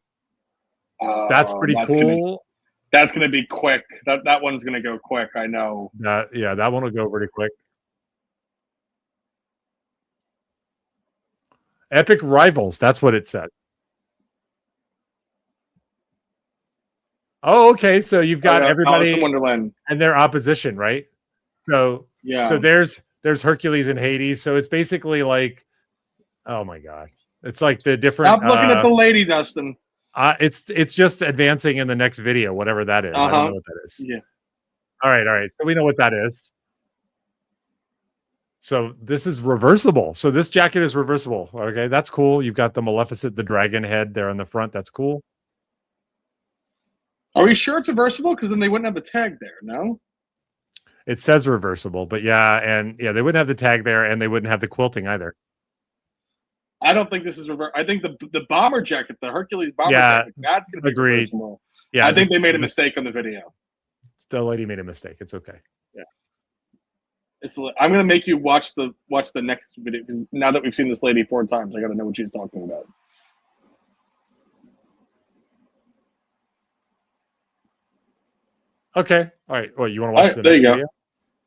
pretty cool. That's gonna be quick. That one's gonna go quick. I know. That one will go pretty quick. Epic Rivals. That's what it said. Oh, okay. So you've got everybody in Wonderland and their opposition, right? So yeah. So there's Hercules and Hades. So it's basically like, oh my god, it's like the different. Stop looking at the lady, Dustin. It's just advancing in the next video, whatever that is. I don't know what that is. Yeah. All right. So we know what that is. So this is reversible. So this jacket is reversible. Okay, that's cool. You've got the Maleficent, the dragon head there on the front. That's cool. Are we sure it's reversible? Because then they wouldn't have the tag there, no? It says reversible, but they wouldn't have the tag there, and they wouldn't have the quilting either. I don't think this is reverse. I think the bomber jacket, the Hercules bomber jacket, that's going to be reversible. Yeah, I think they made a mistake on the video. The lady made a mistake. It's okay. Yeah. I'm going to make you watch the next video, because now that we've seen this lady 4 times, I got to know what she's talking about. Okay. All right. Well, you want to watch the there you go. video?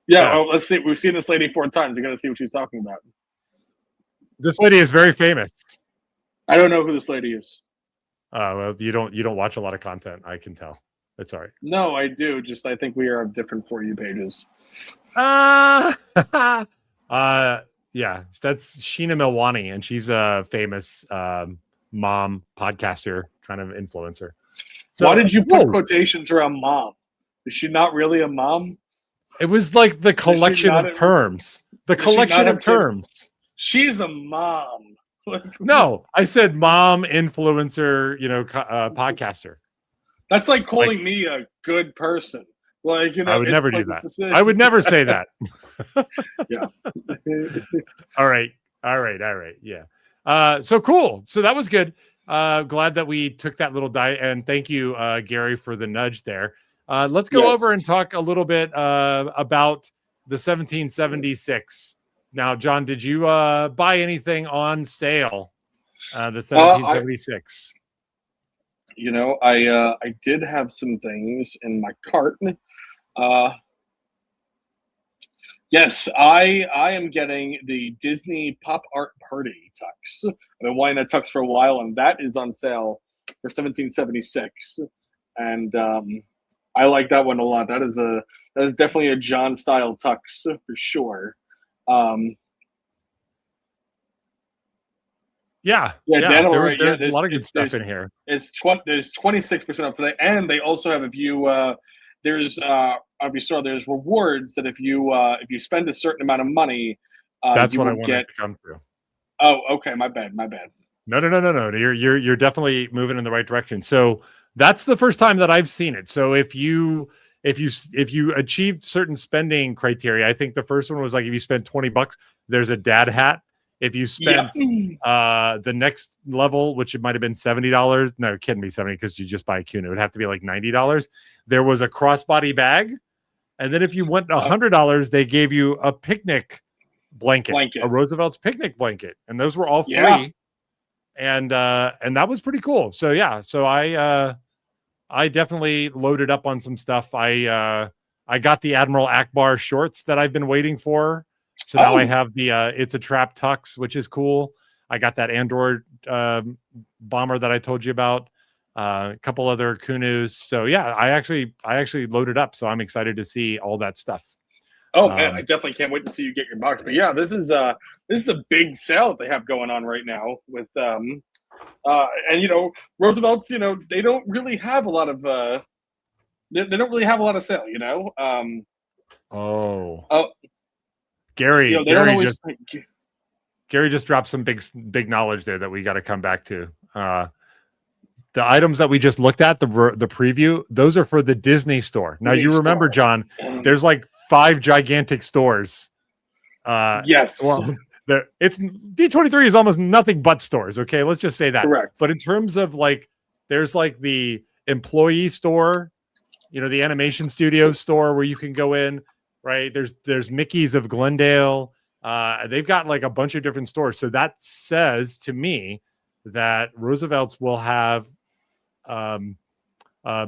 Yeah. Yeah. Well, let's see. We've seen this lady 4 times. We're gonna see what she's talking about. This lady is very famous. I don't know who this lady is. Well, you don't watch a lot of content. I can tell. It's all right. No, I do. Just I think we are on different For You pages. Yeah, that's Sheena Milwani, and she's a famous mom podcaster, kind of influencer. So, why did you put quotations around mom? Is she not really a mom? It was like the collection of terms. The collection of terms. She's a mom. No, I said mom, influencer, podcaster. That's like calling me a good person. Like, I would never do that. I would never say that. Yeah. All right. Yeah. So cool. So that was good. Glad that we took that little dive, and thank you, Gary, for the nudge there. Let's go over and talk a little bit about the 1776. Now, John, did you buy anything on sale? The 1776. I did have some things in my cart. Yes, I am getting the Disney Pop Art Party tux. I've been wanting that tux for a while, and that is on sale for 1776. And I like that one a lot. That is definitely a John style tux for sure. There's a lot of good stuff in here. There's 26% off today, and they also have if you there's rewards that if you spend a certain amount of money, that's what I wanted to come through. Oh, okay, my bad. No. You're definitely moving in the right direction. So that's the first time that I've seen it. So if you achieved certain spending criteria, I think the first one was like if you spend $20, there's a dad hat. If you spent the next level, which it might have been $70, no, kidding me, 70 because you just buy a Kuhn, it would have to be like $90. There was a crossbody bag, and then if you went $100, they gave you a picnic blanket, a Roosevelt's picnic blanket, and those were all free. And that was pretty cool. So yeah, so I definitely loaded up on some stuff. I got the Admiral Akbar shorts that I've been waiting for. So now I have the It's a Trap tux, which is cool. I got that Andor bomber that I told you about. A couple other Kunus. So yeah, I actually loaded up. So I'm excited to see all that stuff. Oh man, I definitely can't wait to see you get your box. But yeah, this is a big sale that they have going on right now with and Roosevelt's. They don't really have a lot of they don't really have a lot of sale. Gary just dropped some big knowledge there that we got to come back to. The items that we just looked at, the preview, those are for the Disney store. Now you remember, John, there's like 5 gigantic stores. Yes. Well, it's D23 is almost nothing but stores. Okay, let's just say that. Correct. But in terms of like, there's like the employee store, the animation studio store where you can go in. Right. There's Mickey's of Glendale. They've got like a bunch of different stores. So that says to me that Roosevelt's will have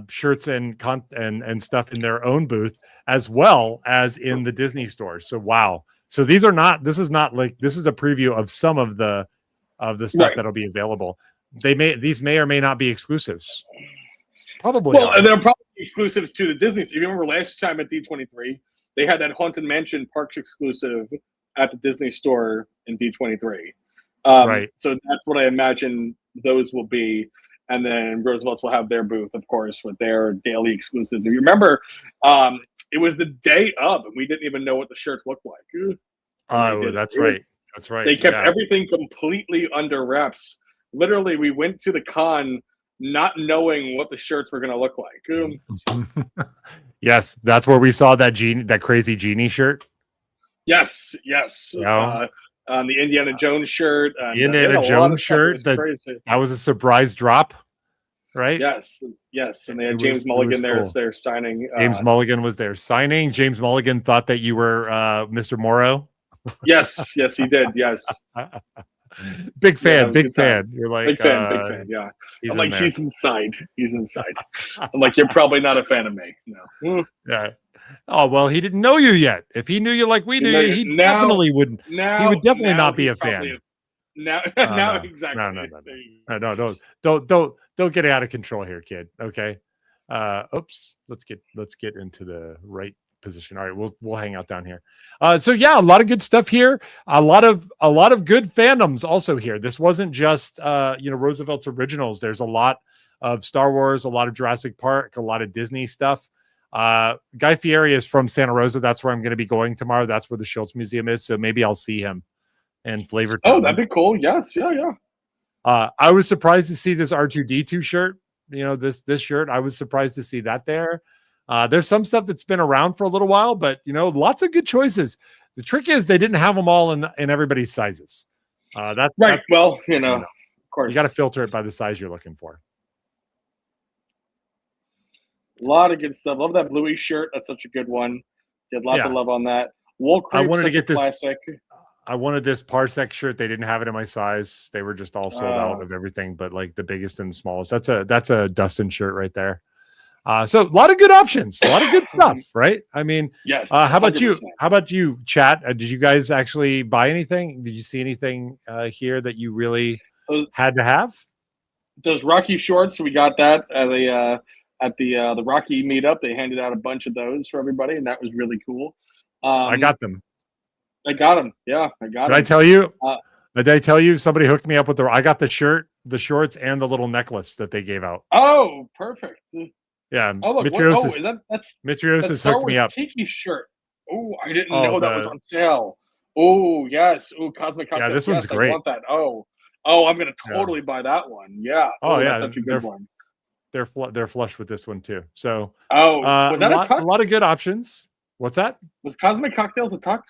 shirts and stuff in their own booth as well as in the Disney store. So wow. So this is a preview of some of the stuff that'll be available. These may or may not be exclusives. Probably. Well, and they're probably exclusives to the Disney. You remember last time at D23, they had that Haunted Mansion Parks exclusive at the Disney store in D23. Right. So that's what I imagine those will be. And then Roosevelt's will have their booth, of course, with their daily exclusives. You remember, it was the day of, and we didn't even know what the shirts looked like. Oh, that's right. That's right. They kept everything completely under wraps. Literally, we went to the con not knowing what the shirts were going to look like. Yes, that's where we saw that crazy genie shirt. Yes. The Indiana Jones shirt. The Indiana Jones shirt. That was a surprise drop, right? Yes. And they had James Mulligan there signing. James Mulligan was there signing. James Mulligan thought that you were Mr. Morrow. Yes, he did. Yes. Big Yeah, that fan, was a big good time. fan. You're like, Big fan, big fan. Yeah. he's I'm in like, there. he's inside. He's inside. I'm like, you're probably not a fan of me. No. Yeah. Oh well, he didn't know you yet. If he knew you like we knew you, he definitely wouldn't. He would definitely not be a fan. Now, Oh, now, no. exactly. No, don't get out of control here, kid. Okay. Oops. Let's get into the right position. All right, we'll hang out down here. So yeah, a lot of good stuff here. A lot of good fandoms also here. This wasn't just Roosevelt's originals. There's a lot of Star Wars, a lot of Jurassic Park, a lot of Disney stuff. Guy Fieri is from Santa Rosa. That's where I'm going to be going tomorrow. That's where the Schultz Museum is. So maybe I'll see him and Flavor Town. Oh, that'd be cool. Yes, yeah. I was surprised to see this R2D2 shirt. This shirt. I was surprised to see that there. There's some stuff that's been around for a little while, but lots of good choices. The trick is they didn't have them all in everybody's sizes. That's right. Well, of course, you got to filter it by the size you're looking for. A lot of good stuff. Love that Bluey shirt. That's such a good one. Get lots of love on that. Wool Creep, I wanted to get this classic. I wanted this Parsec shirt. They didn't have it in my size. They were just all sold out of everything, but like the biggest and the smallest. That's a Dustin shirt right there. So a lot of good options, a lot of good stuff, right? I mean, yes. How about you? How about you, chat? Did you guys actually buy anything? Did you see anything here that you really had to have? Those Rocky shorts, we got that at the Rocky meetup. They handed out a bunch of those for everybody, and that was really cool. I got them. I got them. Yeah, I got them. Did I tell you? Did I tell you somebody hooked me up with I got the shirt, the shorts, and the little necklace that they gave out. Oh, perfect. Yeah. Oh, look. Mitriosis hooked me up. Tiki shirt. Oh, I didn't know that was on sale. Oh, yes. Oh, Cosmic Cocktail. Yeah, this one's great. I want that. Oh, I'm going to totally buy that one. Yeah. Oh, yeah. That's such a good one. They're flush with this one, too. So, was that a tux? A lot of good options. What's that? Was Cosmic Cocktails a tux?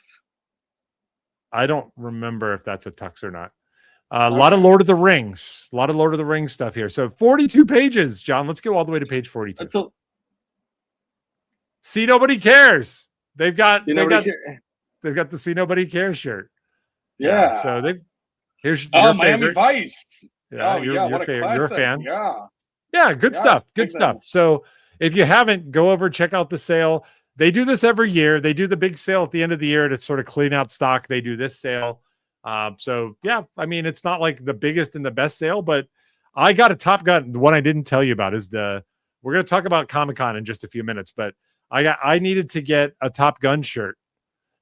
I don't remember if that's a tux or not. A lot of Lord of the Rings. A lot of Lord of the Rings stuff here. So 42 pages, John. Let's go all the way to page 42. See Nobody Cares. They've got the See Nobody Cares shirt. Yeah. So here's your Miami favorite. Vice. Yeah, what a classic. You're a fan. Yeah. Yeah, good stuff. Good stuff. So if you haven't, go over, check out the sale. They do this every year. They do the big sale at the end of the year to sort of clean out stock. They do this sale. So yeah, I mean, it's not like the biggest and the best sale, but I got a Top Gun. The one I didn't tell you about is we're going to talk about Comic-Con in just a few minutes, but I needed to get a Top Gun shirt,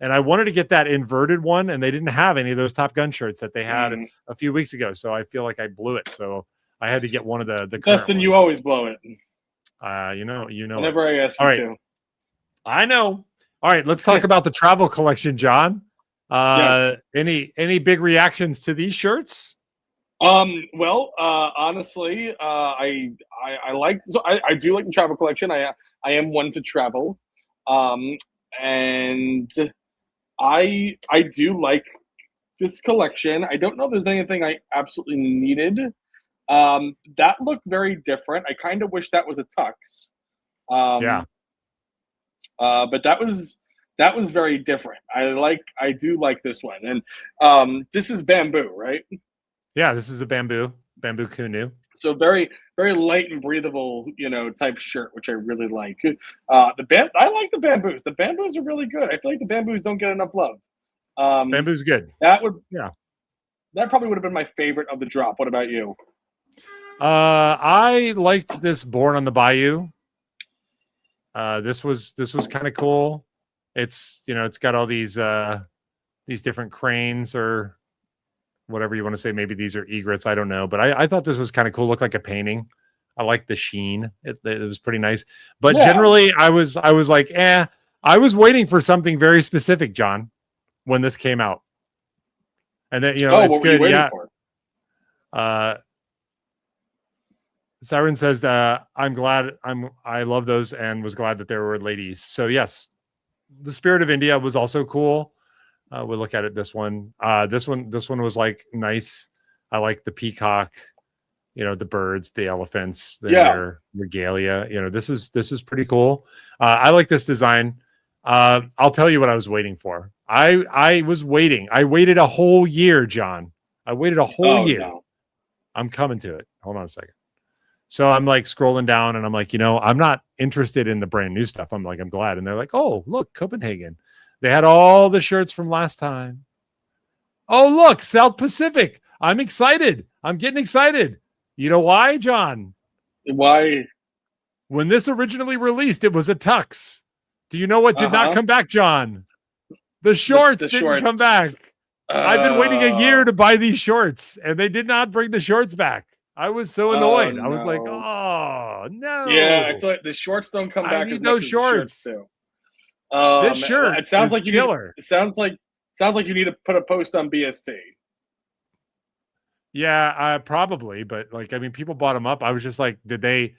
and I wanted to get that inverted one, and they didn't have any of those Top Gun shirts that they had a few weeks ago. So I feel like I blew it. So I had to get one of the Dustin, you always blow it. You know. Whenever I ask you to. I know. All right, let's talk about the travel collection, John. Yes. Any big reactions to these shirts? Well, honestly, I do like the travel collection. I am one to travel. And I do like this collection. I don't know if there's anything I absolutely needed. That looked very different. I kind of wish that was a tux. But that was very different. I do like this one. And this is bamboo, right? Yeah, this is a bamboo Kunu. So very, very light and breathable, type shirt, which I really like. I like the bamboos. The bamboos are really good. I feel like the bamboos don't get enough love. Bamboo's good. That probably would have been my favorite of the drop. What about you? I liked this Born on the Bayou. This was kind of cool. It's it's got all these different cranes or whatever you want to say. Maybe these are egrets. I don't know, but I thought this was kind of cool. Looked like a painting. I like the sheen. It was pretty nice. But generally, I was like, I was waiting for something very specific, John, when this came out. And then it's good. Siren says, I'm glad I love those and was glad that there were ladies. So yes, the Spirit of India was also cool. We'll look at it. This one was like nice. I like the peacock, the birds, the elephants, their regalia. This is pretty cool. I like this design. I'll tell you what I was waiting for. I was waiting. I waited a whole year, John. I waited a whole year. No. I'm coming to it. Hold on a second. So I'm like scrolling down and I'm like, I'm not interested in the brand new stuff. I'm like, I'm glad. And they're like, oh, look, Copenhagen. They had all the shirts from last time. Oh, look, South Pacific. I'm excited. I'm getting excited. You know why, John? Why? When this originally released, it was a tux. Do you know what did not come back, John? The shorts didn't come back. I've been waiting a year to buy these shorts, and they did not bring the shorts back. I was so annoyed. I was like, oh, no. Yeah, it's like the shorts don't come back. I need those shorts. Do. This shirt it sounds like killer. It sounds like you need to put a post on BST. Yeah, probably. But people bought them up. I was just like, did they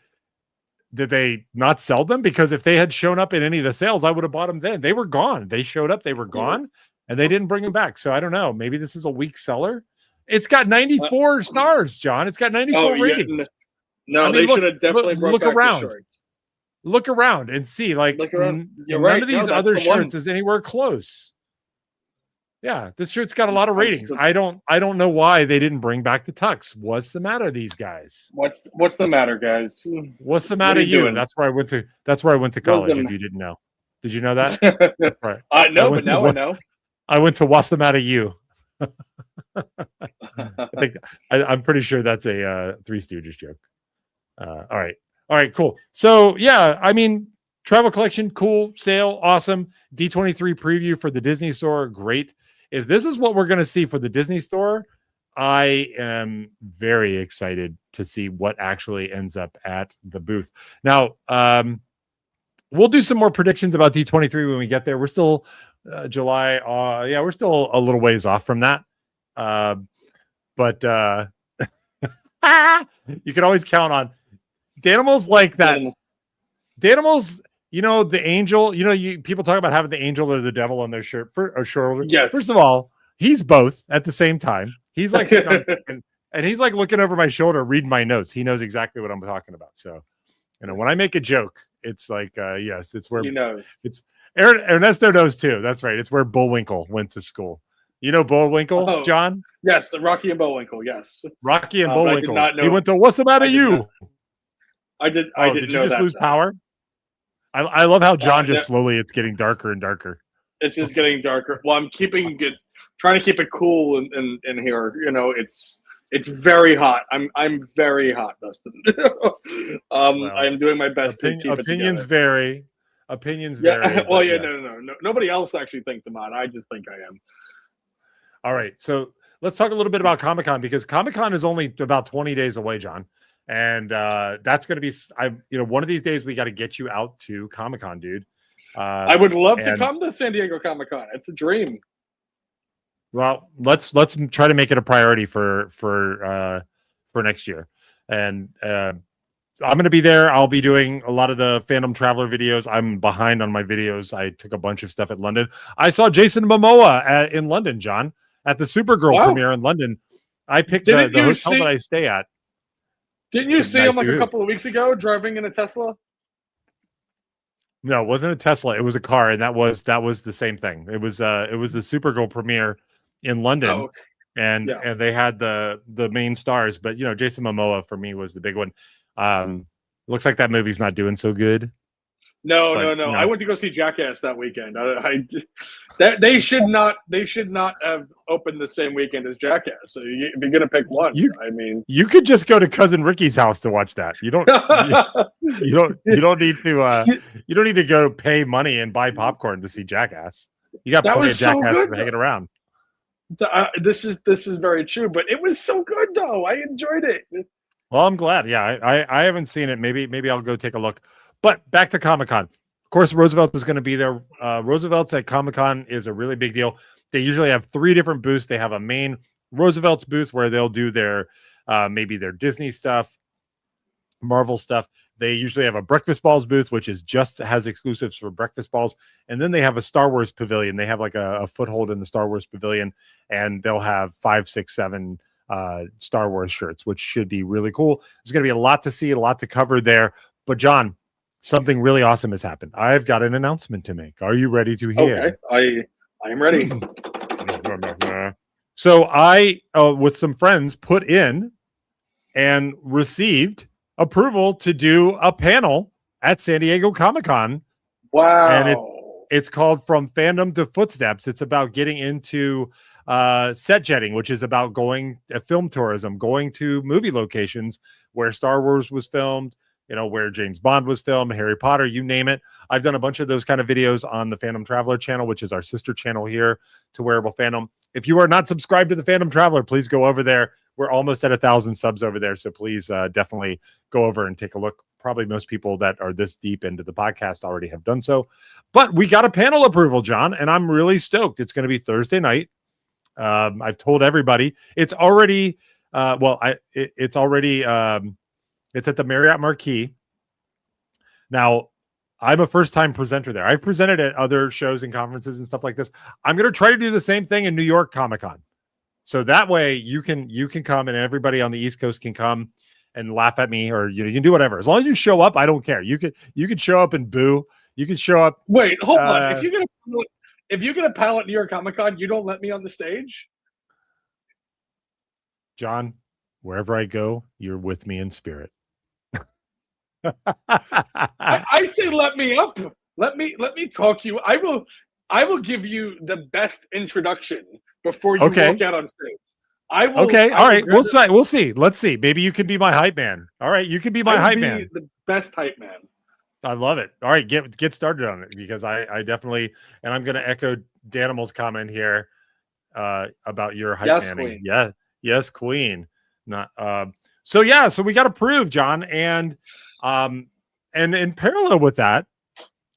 not sell them? Because if they had shown up in any of the sales, I would have bought them then. They were gone. They showed up, they were gone, and they didn't bring them back. So I don't know. Maybe this is a weak seller. It's got 94 stars, John. It's got 94 ratings. No, they should have definitely look around. Look around and see. Like, none of these other shirts is anywhere close. Yeah, this shirt's got a lot of ratings. I don't know why they didn't bring back the tux. What's the matter, these guys? What's the matter, guys? What's the matter, you? That's where I went to college. If you didn't know, did you know that? That's right. I know, but now I know. I went to What's the Matter, You? I'm pretty sure that's a Three Stooges joke. All right, cool. So yeah, travel collection, cool, sale, awesome. D23 preview for the Disney store, great. If this is what we're going to see for the Disney store, I am very excited to see what actually ends up at the booth. Now, we'll do some more predictions about D23 when we get there. We're still July. We're still a little ways off from that. But you can always count on Danimals like that. Danimals, the angel, people talk about having the angel or the devil on their shirt or shoulder. Yes. First of all, he's both at the same time. He's like, and he's like looking over my shoulder, reading my notes. He knows exactly what I'm talking about. So, when I make a joke, it's like, yes, it's where he knows. It's Ernesto knows too. That's right. It's where Bullwinkle went to school. You know Bullwinkle, John? Yes, Rocky and Bullwinkle. Yes, Rocky and Bullwinkle. He went to What's the Matter, you? I did. Did you just lose power? I love how John just slowly. It's getting darker and darker. It's just getting darker. Well, I'm trying to keep it cool in here. It's very hot. I'm very hot, Dustin. I'm doing my best to keep opinions it vary. Opinions vary. Well, yeah, no. Nobody else actually thinks I'm hot. I just think I am. All right, so let's talk a little bit about Comic-Con, because Comic-Con is only about 20 days away, John. And that's going to be, one of these days we got to get you out to Comic-Con, dude. I would love to come to San Diego Comic-Con. It's a dream. Well, let's try to make it a priority for next year. And I'm going to be there. I'll be doing a lot of the Fandom Traveler videos. I'm behind on my videos. I took a bunch of stuff at London. I saw Jason Momoa in London, John, at the Supergirl premiere in London. I picked the hotel that I stay at. Didn't you see him a couple of weeks ago driving in a Tesla? No, it wasn't a Tesla. It was a car, and that was the same thing. It was the Supergirl premiere in London, and they had the main stars. But Jason Momoa for me was the big one. Looks like that movie's not doing so good. No. I went to go see Jackass that weekend. They should not have opened the same weekend as Jackass. So if you're gonna pick one, you could just go to cousin Ricky's house to watch that. You don't need to go pay money and buy popcorn to see Jackass. You got plenty of Jackass hanging around. This is very true, but it was so good though. I enjoyed it. Well, I'm glad. Yeah, I haven't seen it. Maybe I'll go take a look. But back to Comic-Con. Of course, Roosevelt is going to be there. Roosevelt's at Comic-Con is a really big deal. They usually have 3 different booths. They have a main Roosevelt's booth where they'll do their maybe their Disney stuff, Marvel stuff. They usually have a Breakfast Balls booth, which has exclusives for Breakfast Balls. And then they have a Star Wars pavilion. They have like a foothold in the Star Wars pavilion, and they'll have 5, 6, 7 Star Wars shirts, which should be really cool. There's going to be a lot to see, a lot to cover there. But John, something really awesome has happened. I've got an announcement to make. Are you ready to hear? Okay, I am ready. So I, with some friends, put in and received approval to do a panel at San Diego Comic-Con, and Wow. it's called From Fandom to Footsteps. It's about getting into set jetting, which is about going film tourism, going to movie locations where Star Wars was filmed, where James Bond was filmed, Harry Potter, you name it. I've done a bunch of those kind of videos on the Phantom Traveler channel, which is our sister channel here to Wearable Phantom. If you are not subscribed to the Phantom Traveler, please go over there. We're almost at 1,000 subs over there, so please definitely go over and take a look. Probably most people that are this deep into the podcast already have done so. But we got a panel approval, John, and I'm really stoked. It's going to be Thursday night. I've told everybody it's already. It's already. It's at the Marriott Marquis. Now, I'm a first-time presenter there. I've presented at other shows and conferences and stuff like this. I'm going to try to do the same thing in New York Comic-Con, so that way you can come and everybody on the East Coast can come and laugh at me, or you can do whatever. As long as you show up, I don't care. You could show up and boo. You can show up. Wait, hold on. If you get a panel at New York Comic Con, you don't let me on the stage? John, wherever I go, you're with me in spirit. I say let me up. Let me talk to you. I will give you the best introduction before you walk out on stage. I will. Okay, all right. We'll see. Let's see. Maybe you can be my hype man. All right, you can be my hype man. The best hype man. I love it. All right, get started on it, because I definitely, and I'm going to echo Danimal's comment here about your hype manning. Queen. Yeah, yes, Queen. Not so we got approved, John, and in parallel with that,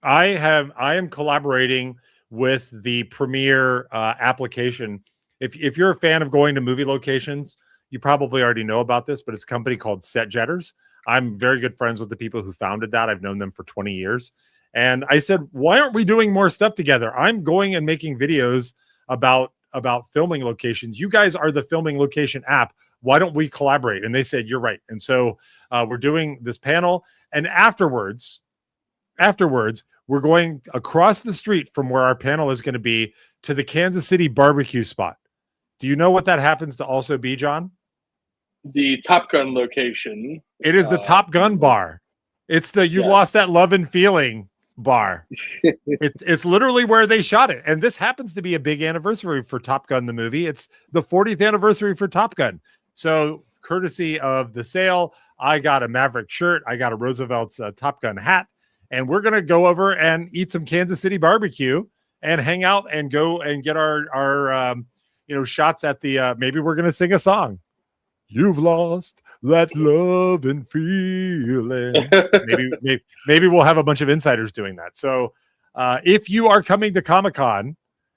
I am collaborating with the Premiere application. If you're a fan of going to movie locations, you probably already know about this, but it's a company called Set Jetters. I'm very good friends with the people who founded that. I've known them for 20 years. And I said, why aren't we doing more stuff together? I'm going and making videos about filming locations. You guys are the filming location app. Why don't we collaborate? And they said, you're right. And so we're doing this panel. And afterwards, we're going across the street from where our panel is going to be to the Kansas City barbecue spot. Do you know what that happens to also be, John? The Top Gun location. It is the Top Gun bar. It's the You Lost That Love and Feeling bar. It's literally where they shot it. And this happens to be a big anniversary for Top Gun, the movie. It's the 40th anniversary for Top Gun. So courtesy of the sale, I got a Maverick shirt. I got a Roosevelt's Top Gun hat. And we're going to go over and eat some Kansas City barbecue and hang out and go and get our shots at the, maybe we're going to sing a song. You've lost that love and feeling. maybe we'll have a bunch of insiders doing that. So if you are coming to Comic-Con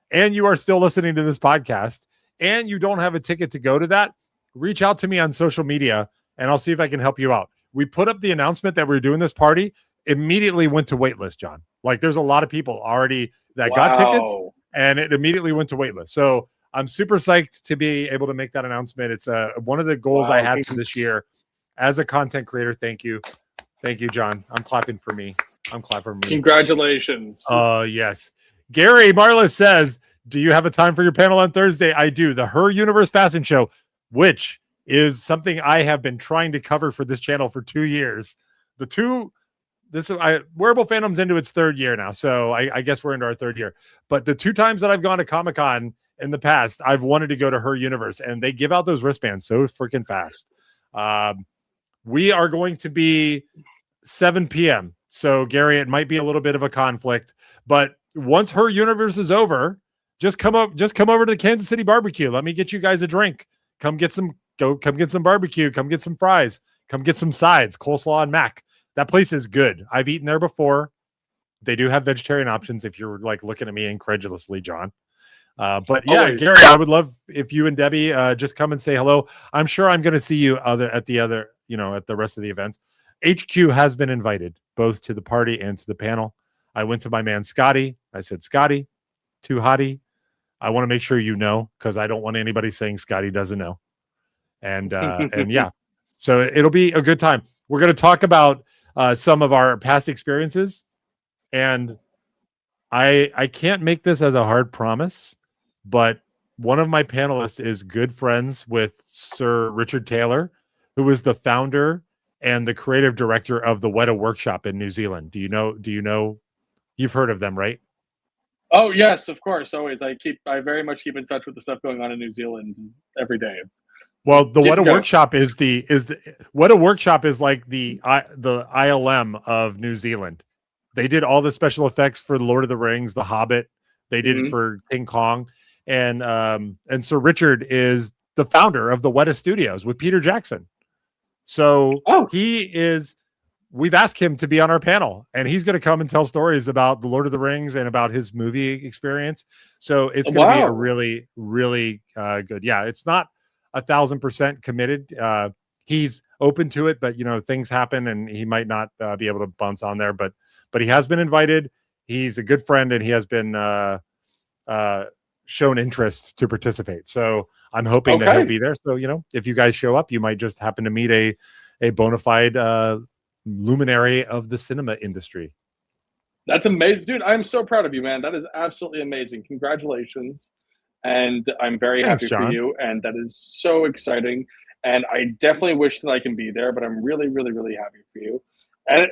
and you are still listening to this podcast and you don't have a ticket to go to that, reach out to me on social media and I'll see if I can help you out. We put up the announcement that we're doing this party, immediately went to waitlist, John. Like there's a lot of people already that got tickets and it immediately went to waitlist. So I'm super psyched to be able to make that announcement. It's one of the goals I had for this year as a content creator. Thank you, John. I'm clapping for me. Congratulations. Yes. Gary Marlis says, do you have a time for your panel on Thursday? I do. The Her Universe Fashion Show, which is something I have been trying to cover for this channel for 2 years. Wearable Phantom's into its 3rd year now, so I guess we're into our 3rd year. But the 2 times that I've gone to Comic-Con in the past, I've wanted to go to Her Universe, and they give out those wristbands so freaking fast. We are going to be 7 p.m. So Gary, it might be a little bit of a conflict, but once Her Universe is over, just come over to the Kansas City barbecue. Let me get you guys a drink. Come get some barbecue. Come get some fries. Come get some sides, coleslaw and mac. That place is good. I've eaten there before. They do have vegetarian options if you're like looking at me incredulously, John. But yeah, always. Gary, I would love if you and Debbie just come and say hello. I'm sure I'm going to see you at the rest of the events. HQ has been invited both to the party and to the panel. I went to my man Scotty. I said, Scotty, too hottie. I want to make sure you know, because I don't want anybody saying Scotty doesn't know. And yeah, so it'll be a good time. We're going to talk about some of our past experiences, and I can't make this as a hard promise, but one of my panelists is good friends with Sir Richard Taylor, who was the founder and the creative director of the Weta Workshop in New Zealand. Do you know? You've heard of them, right? Oh yes, of course. Always. I very much keep in touch with the stuff going on in New Zealand every day. Well, the You Weta can go. Workshop is the Weta Workshop is like the ILM of New Zealand. They did all the special effects for the Lord of the Rings, The Hobbit. They did it Mhm. for King Kong, and Sir Richard is the founder of the Weta Studios with Peter Jackson. So Oh, he is. We've asked him to be on our panel, and he's going to come and tell stories about the Lord of the Rings and about his movie experience. So it's going to be a wow. really, really good. Yeah, it's not 1,000% committed. He's open to it, but things happen, and he might not be able to bounce on there. But he has been invited. He's a good friend, and he has been shown interest to participate. So I'm hoping that he'll Okay. be there. So if you guys show up, you might just happen to meet a bona fide luminary of the cinema industry. That's amazing, dude. I'm so proud of you, man. That is absolutely amazing. Congratulations. And I'm very Thanks, happy for John. you. And that is so exciting. And I definitely wish that I can be there, but I'm really, really, really happy for you. And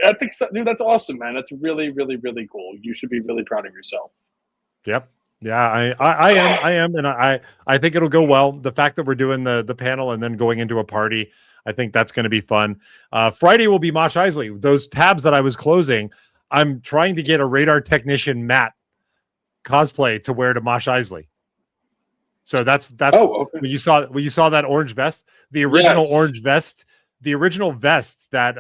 dude, that's awesome, man. That's really, really, really cool. You should be really proud of yourself. Yep. Yeah, I am, and I think it'll go well. The fact that we're doing the panel and then going into a party, I think that's going to be fun. Friday will be Mosh Isley. Those tabs that I was closing, I'm trying to get a radar technician Matt cosplay to wear to Mosh Isley. So that's okay. when you saw that orange vest, the original Yes. orange vest, the original vest that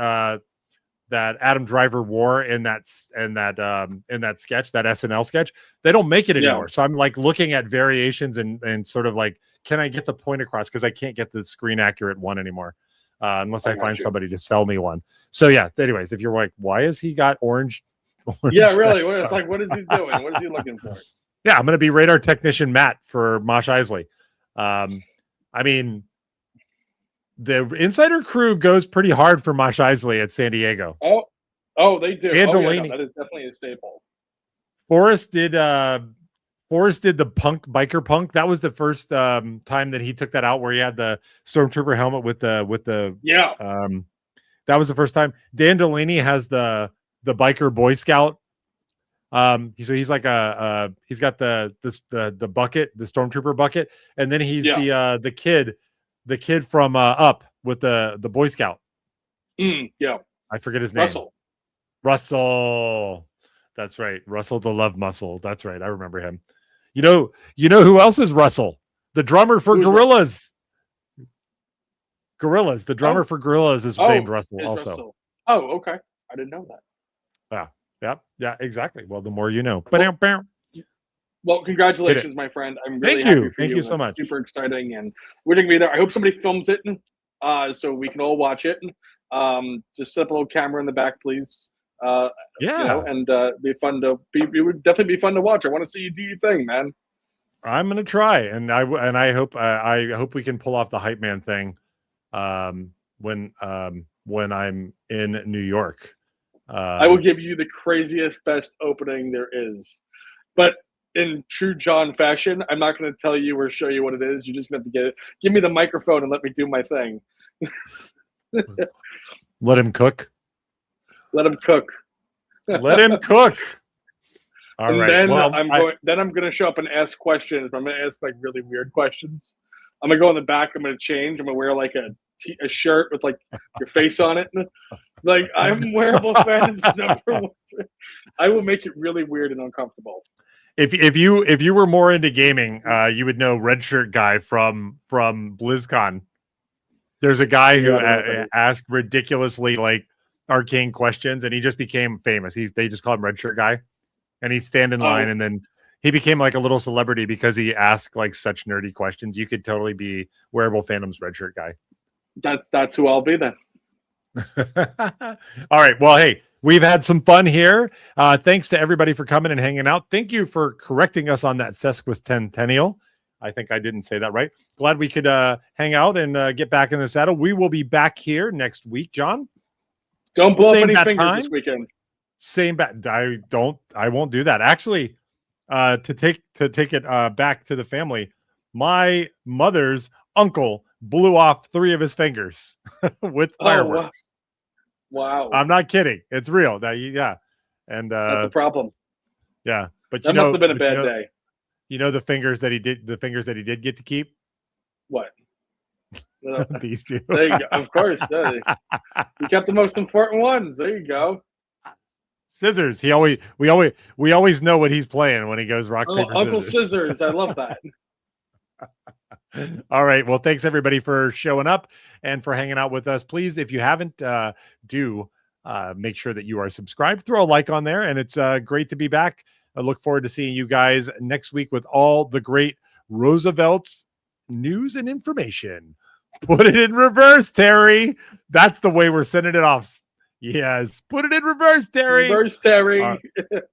Adam Driver wore in that sketch, that SNL sketch. They don't make it anymore. Yeah. So I'm like looking at variations and sort of like, can I get the point across? Because I can't get the screen accurate one anymore, unless I find somebody to sell me one. So yeah. Anyways, if you're like, why has he got orange? Yeah, really. It's like, what is he doing? What is he looking for? Yeah, I'm gonna be radar technician Matt for Mosh Isley. I mean, the Insider crew goes pretty hard for Mosh Isley at San Diego. Oh, they do. And Oh, yeah, Delaney. no, that is definitely a staple. Forrest did the biker punk. That was the first time that he took that out, where he had the stormtrooper helmet with the Yeah. That was the first time. Dan Delaney has the biker Boy Scout. He's like he's got the bucket, the stormtrooper bucket, and then he's the kid from Up with the Boy Scout. Yeah, I forget his name. Russell. That's right. Russell the Love Muscle. That's right. I remember him. You know who else is Russell? The drummer for Gorillaz. Gorillaz. The drummer for Gorillaz is named Russell also. Russell. Oh, okay. I didn't know that. Yeah, exactly. Well, the more you know. Well, congratulations, my friend. I'm really happy for you. Thank you so much. Super exciting, and we're gonna be there. I hope somebody films it, so we can all watch it. Just set up a little camera in the back, please. And be fun to be. It would definitely be fun to watch. I want to see you do your thing, man. I'm gonna try, and I hope we can pull off the hype man thing when I'm in New York. I will give you the craziest, best opening there is, but in true John fashion, I'm not going to tell you or show you what it is. You're just going to have to give me the microphone and let me do my thing. Let him cook. Let him cook. Let him cook. All and right. Then I'm going to show up and ask questions. I'm going to ask like really weird questions. I'm going to go in the back. I'm going to change. I'm going to wear like a shirt with like your face on it. Like, I'm Wearable Fandom's number one. I will make it really weird and uncomfortable. If you were more into gaming, you would know Red Shirt Guy from BlizzCon. There's a guy who asked ridiculously like arcane questions, and he just became famous. They just call him Red Shirt Guy, and he'd stand in line, and then he became like a little celebrity because he asked like such nerdy questions. You could totally be Wearable Fandom's Red Shirt Guy. That's who I'll be then. All right. Well, hey, we've had some fun here. Thanks to everybody for coming and hanging out. Thank you for correcting us on that sesquicentennial. I think I didn't say that right. Glad we could hang out and get back in the saddle. We will be back here next week, John. Don't blow up any fingers this weekend. I won't do that. Actually, to take it back to the family, my mother's uncle blew off 3 of his fingers with fireworks. Wow. I'm not kidding. It's real. Yeah. And that's a problem. Yeah. But that must have been a bad day. You know the fingers that he did get to keep? What? These two. There you go. Of course. You kept the most important ones. There you go. Scissors. We always know what he's playing when he goes rock, paper, scissors. Uncle Scissors. I love that. All right. Well, thanks everybody for showing up and for hanging out with us. Please, if you haven't, make sure that you are subscribed. Throw a like on there, and it's great to be back. I look forward to seeing you guys next week with all the great Roosevelt's news and information. Put it in reverse, Terry. That's the way we're sending it off. Yes, put it in reverse, Terry. Reverse, Terry.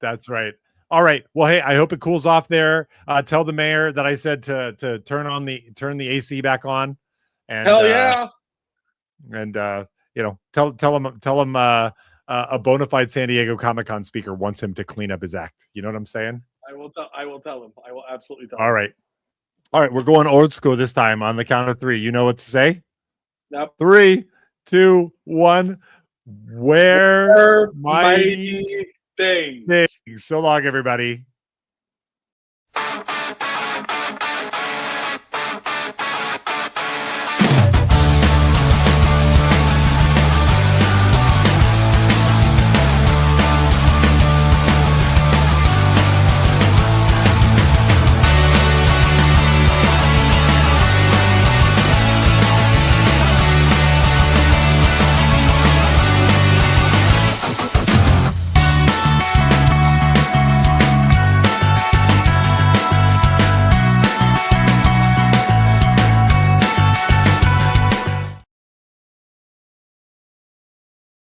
That's right. All right. Well, hey, I hope it cools off there. Tell the mayor that I said to turn the AC back on. And hell yeah. And tell him a bona fide San Diego Comic-Con speaker wants him to clean up his act. You know what I'm saying? I will tell him. I will absolutely tell him. All right. We're going old school this time on the count of 3. You know what to say? Yep. 3, 2, 1. Where mighty things. So long, everybody.